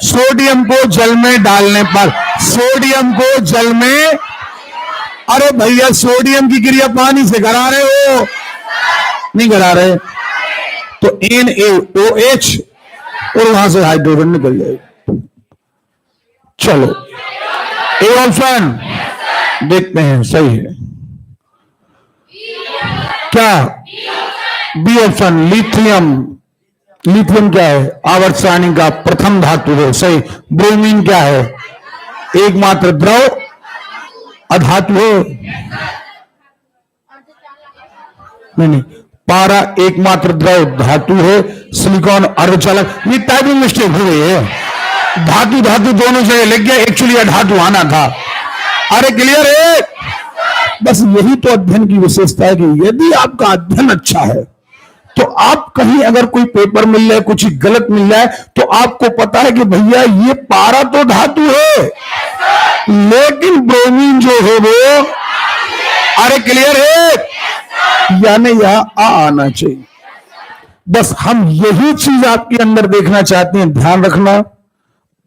sodium को जल में डालने पर, सोडियम को जल में, अरे भैया सोडियम की क्रिया पानी से करा रहे हो? नहीं करा रहे, तो NaOH और वहां से हाइड्रोजन निकल जाएगा। चलो, ए ऑप्शन देखते हैं, सही है क्या? B option, lithium. लिथियम क्या है? आवर्त सारणी का प्रथम धातु है, सही। ब्रोमीन क्या है? एकमात्र द्रव अधातु है। नहीं, पारा एकमात्र द्रव धातु है। सिलिकॉन अर्धचालक। ये टाइपिंग मिस्टेक हो गई है, धातु धातु दोनों जगह लग गया, एक्चुअली अधातु आना था। अरे क्लियर है? बस यही तो अध्ययन की विशेषता है कि यदि आपका अध्ययन अच्छा है तो आप कहीं अगर कोई पेपर मिल जाए, कुछ गलत मिल जाए, तो आपको पता है कि भैया ये पारा तो धातु है, लेकिन ब्रोमीन जो है वो, अरे क्लियर है, यानी यहां आना चाहिए। बस हम यही चीज आपके अंदर देखना चाहते हैं। ध्यान रखना,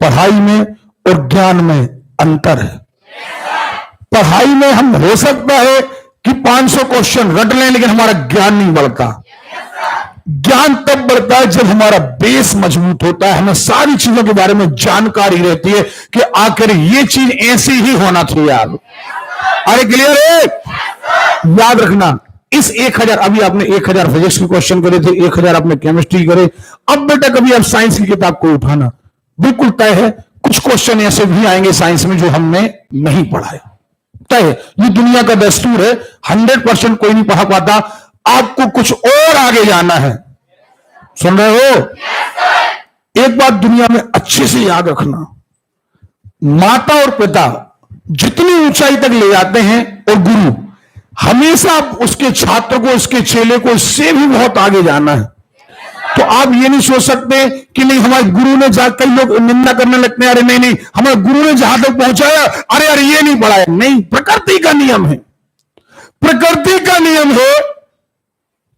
पढ़ाई में और ज्ञान में अंतर है। पढ़ाई में हम हो सकता है कि 500 क्वेश्चन रट लें, लेकिन हमारा ज्ञान नहीं बढ़ता। ज्ञान तब बढ़ता है जब हमारा बेस मजबूत होता है, हमें सारी चीजों के बारे में जानकारी रहती है कि आखिर ये चीज ऐसी ही होना चाहिए यार। अरे क्लियर है? याद रखना, इस 1000, अभी आपने 1000 फिजिक्स के क्वेश्चन करे थे, 1000 आपने केमिस्ट्री करे। अब बेटा कभी आप साइंस की किताब को उठाना, बिल्कुल तय है कुछ क्वेश्चन ऐसे भी आएंगे साइंस में जो हमने नहीं पढ़ा है, तय है। ये दुनिया का दस्तूर है, 100% कोई नहीं पढ़ा पाता, आपको कुछ और आगे जाना है। सुन रहे हो? एक बात दुनिया में अच्छे से याद रखना, माता और पिता जितनी ऊंचाई तक ले जाते हैं, और गुरु हमेशा उसके छात्र को, उसके चेले को इससे भी बहुत आगे जाना है। तो आप ये नहीं सोच सकते कि नहीं हमारे गुरु ने जा, कई लोग निंदा करने लगते हैं, अरे नहीं नहीं हमारे गुरु ने जहां तक पहुंचाया, अरे अरे ये नहीं पढ़ाया। नहीं, प्रकृति का नियम है, प्रकृति का नियम है।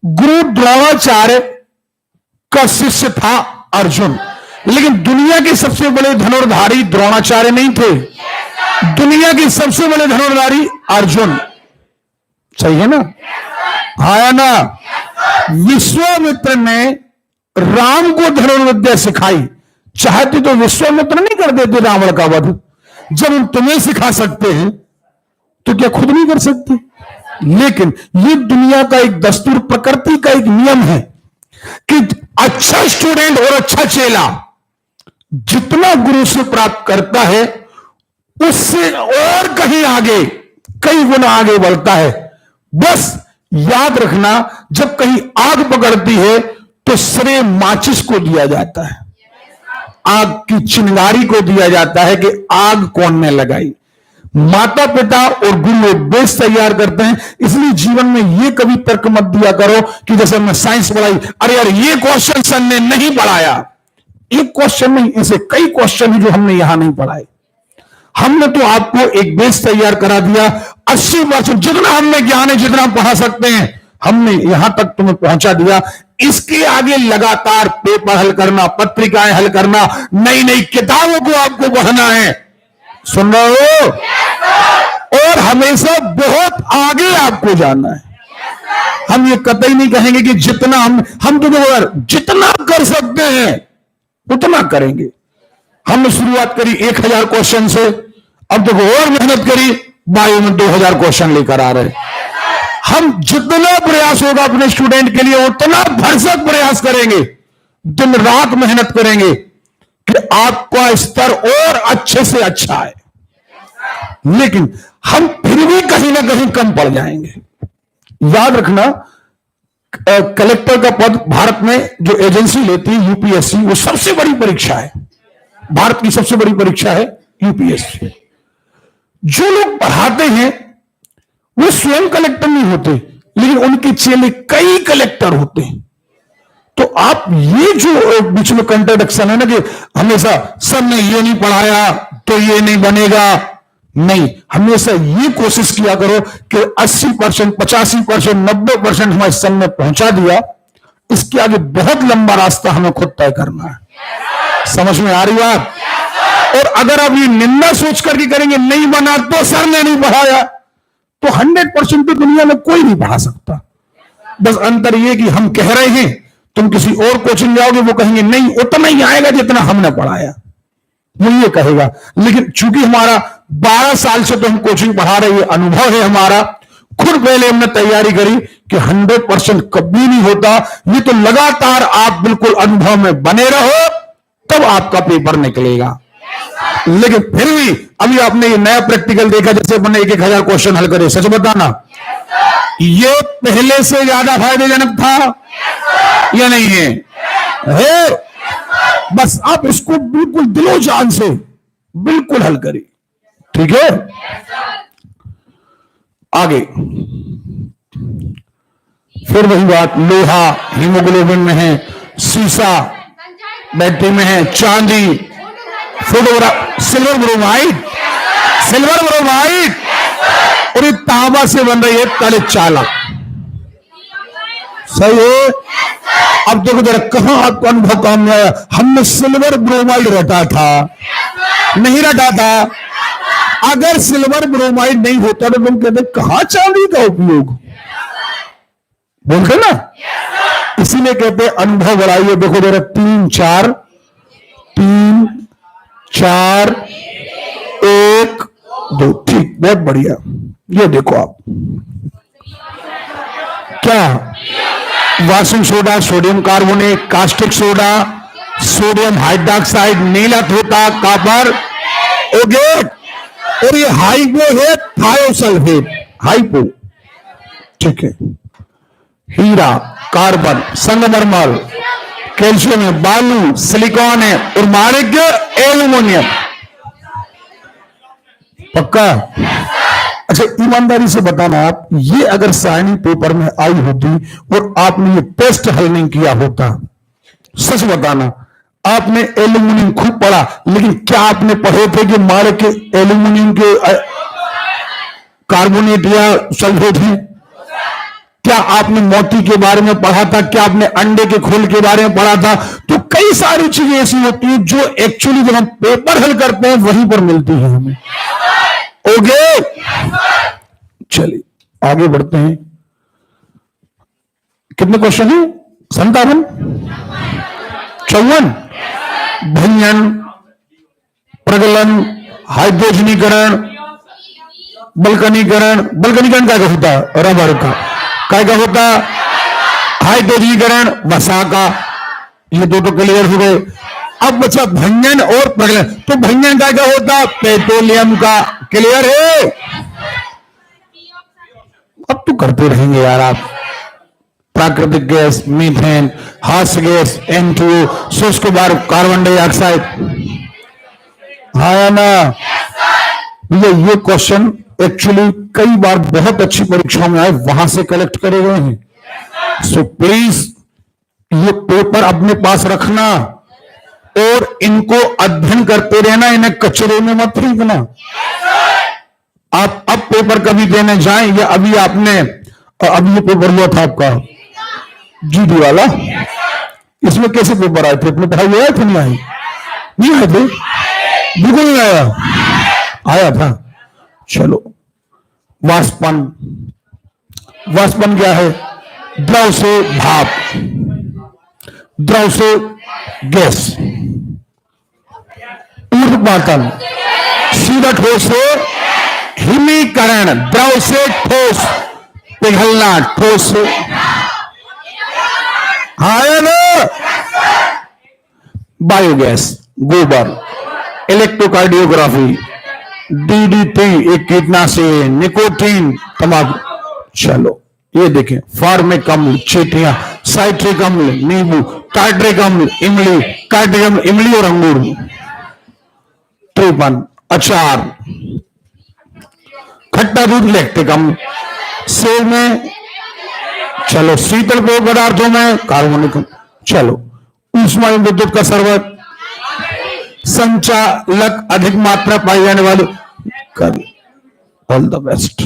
गुरु द्रोणाचार्य का शिष्य था अर्जुन, लेकिन दुनिया के सबसे बड़े धनुर्धारी द्रोणाचार्य नहीं थे, दुनिया के सबसे बड़े धनुर्धारी अर्जुन। सही है ना? हाँ ना? विश्वामित्र ने राम को धनुर्विद्या सिखाई, चाहते तो विश्वामित्र नहीं कर देते रावण का वध। जब हम तुम्हें सिखा सकते हैं तो क्या खुद नहीं कर सकते? लेकिन ये दुनिया का एक दस्तूर, प्रकृति का एक नियम है कि अच्छा स्टूडेंट और अच्छा चेला जितना गुरु से प्राप्त करता है, उससे और कहीं आगे, कई गुना आगे बढ़ता है। बस याद रखना, जब कहीं आग पकड़ती है तो श्रेय माचिस को दिया जाता है, आग की चिंगारी को दिया जाता है कि आग कौन ने लगाई। माता पिता और गुरु बेस तैयार करते हैं। इसलिए जीवन में ये कभी तर्क मत दिया करो कि जैसे हमने साइंस पढ़ाई, अरे यार ये क्वेश्चन सर ने नहीं पढ़ाया। एक क्वेश्चन नहीं, ऐसे कई क्वेश्चन है जो हमने यहां नहीं पढ़ाए। हमने तो आपको एक बेस तैयार करा दिया। 80% जितना हमने ज्ञान है, जितना पढ़ा सकते हैं, हमने यहां तक तुम्हें पहुंचा दिया। इसके आगे लगातार पेपर हल करना, पत्रिकाएं हल करना, नई नई किताबों को आपको पढ़ना है। सुन रहे हो? और हमेशा बहुत आगे आपको जाना है। हम ये कतई नहीं कहेंगे कि जितना हम तो जितना कर सकते हैं उतना करेंगे। हमने शुरुआत करी 1000 क्वेश्चन से, अब देखो और मेहनत करी, बायो में 2000 क्वेश्चन लेकर आ रहे। हम जितना प्रयास होगा अपने स्टूडेंट के लिए उतना भरसक प्रयास करेंगे, दिन रात मेहनत करेंगे कि आपका स्तर और अच्छे से अच्छा है। लेकिन हम फिर भी कहीं ना कहीं कम पड़ जाएंगे। याद रखना, कलेक्टर का पद भारत में जो एजेंसी लेती है यूपीएससी, वो सबसे बड़ी परीक्षा है। भारत की सबसे बड़ी परीक्षा है यूपीएससी। जो लोग पढ़ाते हैं वो स्वयं कलेक्टर नहीं होते, लेकिन उनके चेले कई कलेक्टर होते हैं। तो आप ये जो बीच में कंट्राडिक्शन है ना कि हमेशा सर ने ये नहीं पढ़ाया तो ये नहीं बनेगा, नहीं, हमेशा ये कोशिश किया करो कि 80%, 85%, 90% हमारे सन में पहुंचा दिया। इसके आगे बहुत लंबा रास्ता हमें खुद तय करना है। समझ में आ रही बात? और अगर आप ये निंदा सोच करके करेंगे नहीं बना तो सर ने नहीं पढ़ाया, तो 100% तो दुनिया में कोई नहीं पढ़ा सकता। बस अंतर ये कि हम कह रहे हैं, तुम किसी और कोचिंग जाओगे वो कहेंगे नहीं उतना ही आएगा जितना हमने पढ़ाया, वो ये कहेगा। लेकिन चूंकि हमारा 12 साल से तो हम कोचिंग पढ़ा रहे, अनुभव है हमारा, खुद पहले हमने तैयारी करी कि 100% कभी नहीं होता। ये तो लगातार आप बिल्कुल अनुभव में बने रहो तब आपका पेपर निकलेगा। लेकिन फिर भी अभी आपने ये नया प्रैक्टिकल देखा, जैसे मैंने 1000 क्वेश्चन हल करे, सच बताना ये पहले से ज्यादा फायदेजनक था या नहीं है? बस आप इसको बिल्कुल दिलो जान से बिल्कुल हल करिए, ठीक है? आगे फिर वही बात, लोहा हीमोग्लोबिन में है, सीसा बैटरी में है, चांदी, सिल्वर ब्रोमाइड, और ये तांबा से बन रही है काले चालक। सही है? अब देखो जरा कहां आपको अनुभव काम में आया। हमने सिल्वर ब्रोमाइड रटा था, नहीं रटा था। अगर सिल्वर ब्रोमाइड नहीं होता तो तुम कहते कहां चांदी का उपयोग, बोलते ना। इसीलिए कहते अनुभव बढ़ाइए। देखो जरा 3 4 3 4 1 2, ठीक, बहुत बढ़िया। ये देखो आप क्या, washing soda, sodium carbonate, caustic soda, sodium hydroxide, नीला धोता, कॉपर, ओगेट, और ये हाइपो है थायोसल्फेट, हाइपो, ठीक है। हीरा, कार्बन, संगमरमर, कैल्शियम है, बालू, सिलिकॉन है, और माणिक्य एल्यूमिनियम। पक्का? अच्छा ईमानदारी से बताना, आप ये अगर साइनिंग पेपर में आई होती और आपने ये टेस्ट हल नहीं किया होता, सच बताना, आपने एल्यूमिनियम खूब पढ़ा, लेकिन क्या आपने पढ़े थे कि मारे के एल्यूमिनियम के कार्बोनेट या सल्फेट है? क्या आपने मोती के बारे में पढ़ा था? क्या आपने अंडे के खोल के बारे में पढ़ा था? तो कई सारी चीजें ऐसी होती हैं जो एक्चुअली जब हम पेपर हल करते हैं वहीं पर मिलती है हमें। ओके, चलिए आगे बढ़ते हैं। कितने क्वेश्चन है? 57, 54। भंजन, प्रगलन, हाइड्रोजनीकरण, बल्कनीकरण। बल्कनीकरण क्या होता है? रबर का। क्या होता? हाइड्रोजनीकरण वसा का। ये दो तो क्लियर हो गए। अब बचा भंजन और प्रगलन। तो भंजन क्या होता? पेट्रोलियम का। क्लियर है? अब तो करते रहेंगे यार आप। प्राकृतिक गैस, मीथेन, हास्य गैस, N2O, शुष्क वायु, कार्बन डाइऑक्साइड, हाँ या ना? ये क्वेश्चन एक्चुअली कई बार बहुत अच्छी परीक्षाओं में आए, वहां से कलेक्ट करे गए हैं। सो प्लीज ये पेपर अपने पास रखना और इनको अध्ययन करते रहना, इन्हें कचरे में मत फेंकना। आप अब पेपर कभी देने जाएं या अभी आपने अभी ये पेपर हुआ था आपका जीडी वाला, इसमें कैसे पेपर आए थे? अपने पढ़ाई हुआ थे? नहीं आए? नहीं आए थे? बिल्कुल नहीं आया था। चलो, वाष्पन। वाष्पन क्या है? द्रव से भाप, द्रव से गैस। ऊर्ध्वपातन, सीधा ठोस से हिमीकरण, द्रव से ठोस, पिघलना, ठोस से है ना। बायोगैस, गोबर, इलेक्ट्रोकार्डियोग्राफी, डीडीटी एक कीटनाशक, निकोटीन तंबाकू। चलो ये देखें, फार्मिक अम्ल, चींटियां, साइट्रिक अम्ल, नींबू, टार्ट्रिक अम्ल, इमली, कार्टिक अम्ल, इमली और अंगूर, त्रिपन, अचार, खट्टा दूध, लैक्टिक अम्ल, सेब में, चलो शीतल पेय पदार्थों में कार्बोनिक, चलो ऊष्मा विद्युत का शरबत, संचालक अधिक मात्रा पाई जाने वाली, कर ऑल द बेस्ट।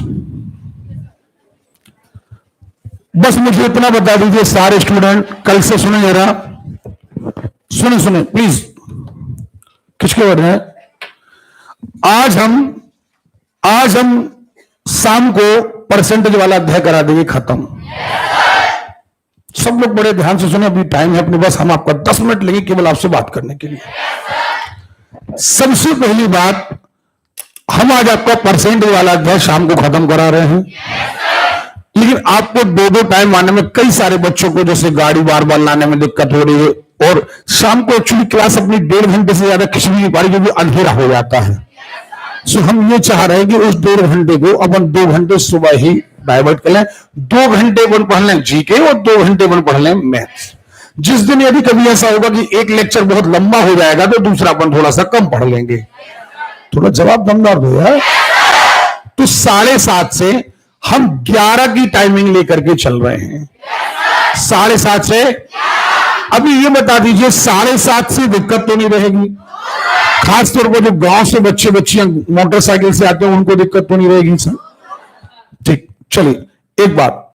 बस मुझे इतना बता दीजिए सारे स्टूडेंट, कल से सुने जरा, सुने प्लीज, किसके वर्ड है? आज हम शाम को परसेंटेज वाला अध्याय करा देंगे खत्म। सब लोग बड़े ध्यान से सुने, अभी टाइम है अपने पास, हम आपका 10 मिनट लेंगे केवल आपसे बात करने के लिए। सबसे पहली बात, हम आज आपका परसेंटेज वाला अध्याय शाम को खत्म करा रहे हैं, लेकिन आपको दो टाइम आने में कई सारे बच्चों को जैसे गाड़ी बार बार लाने में दिक्कत हो रही है, और शाम को एक्चुअली क्लास अपनी 1.5 घंटे से ज्यादा खिंच नहीं पा रही क्योंकि अंधेरा हो जाता है। सो हम ये चाह रहे हैं कि उस 1.5 घंटे को अपन 2 घंटे सुबह ही डाइवर्ट कर लें, 2 घंटे अपन पढ़ लें जीके और 2 घंटे अपन पढ़ लें मैथ्स। जिस दिन यदि कभी ऐसा होगा कि एक लेक्चर बहुत लंबा हो जाएगा तो दूसरा अपन थोड़ा सा कम पढ़ लेंगे। थोड़ा जवाब दमदार दो यार। तो 7:30 से हम 11 की टाइमिंग लेकर के चल रहे हैं। 7:30 से, अभी ये बता दीजिए 7:30 से दिक्कत तो नहीं रहेगी? खासतौर पर जो गांव से बच्चे बच्चियां मोटरसाइकिल से आते हैं उनको दिक्कत तो नहीं रहेगी सर? ठीक, चलिए एक बात,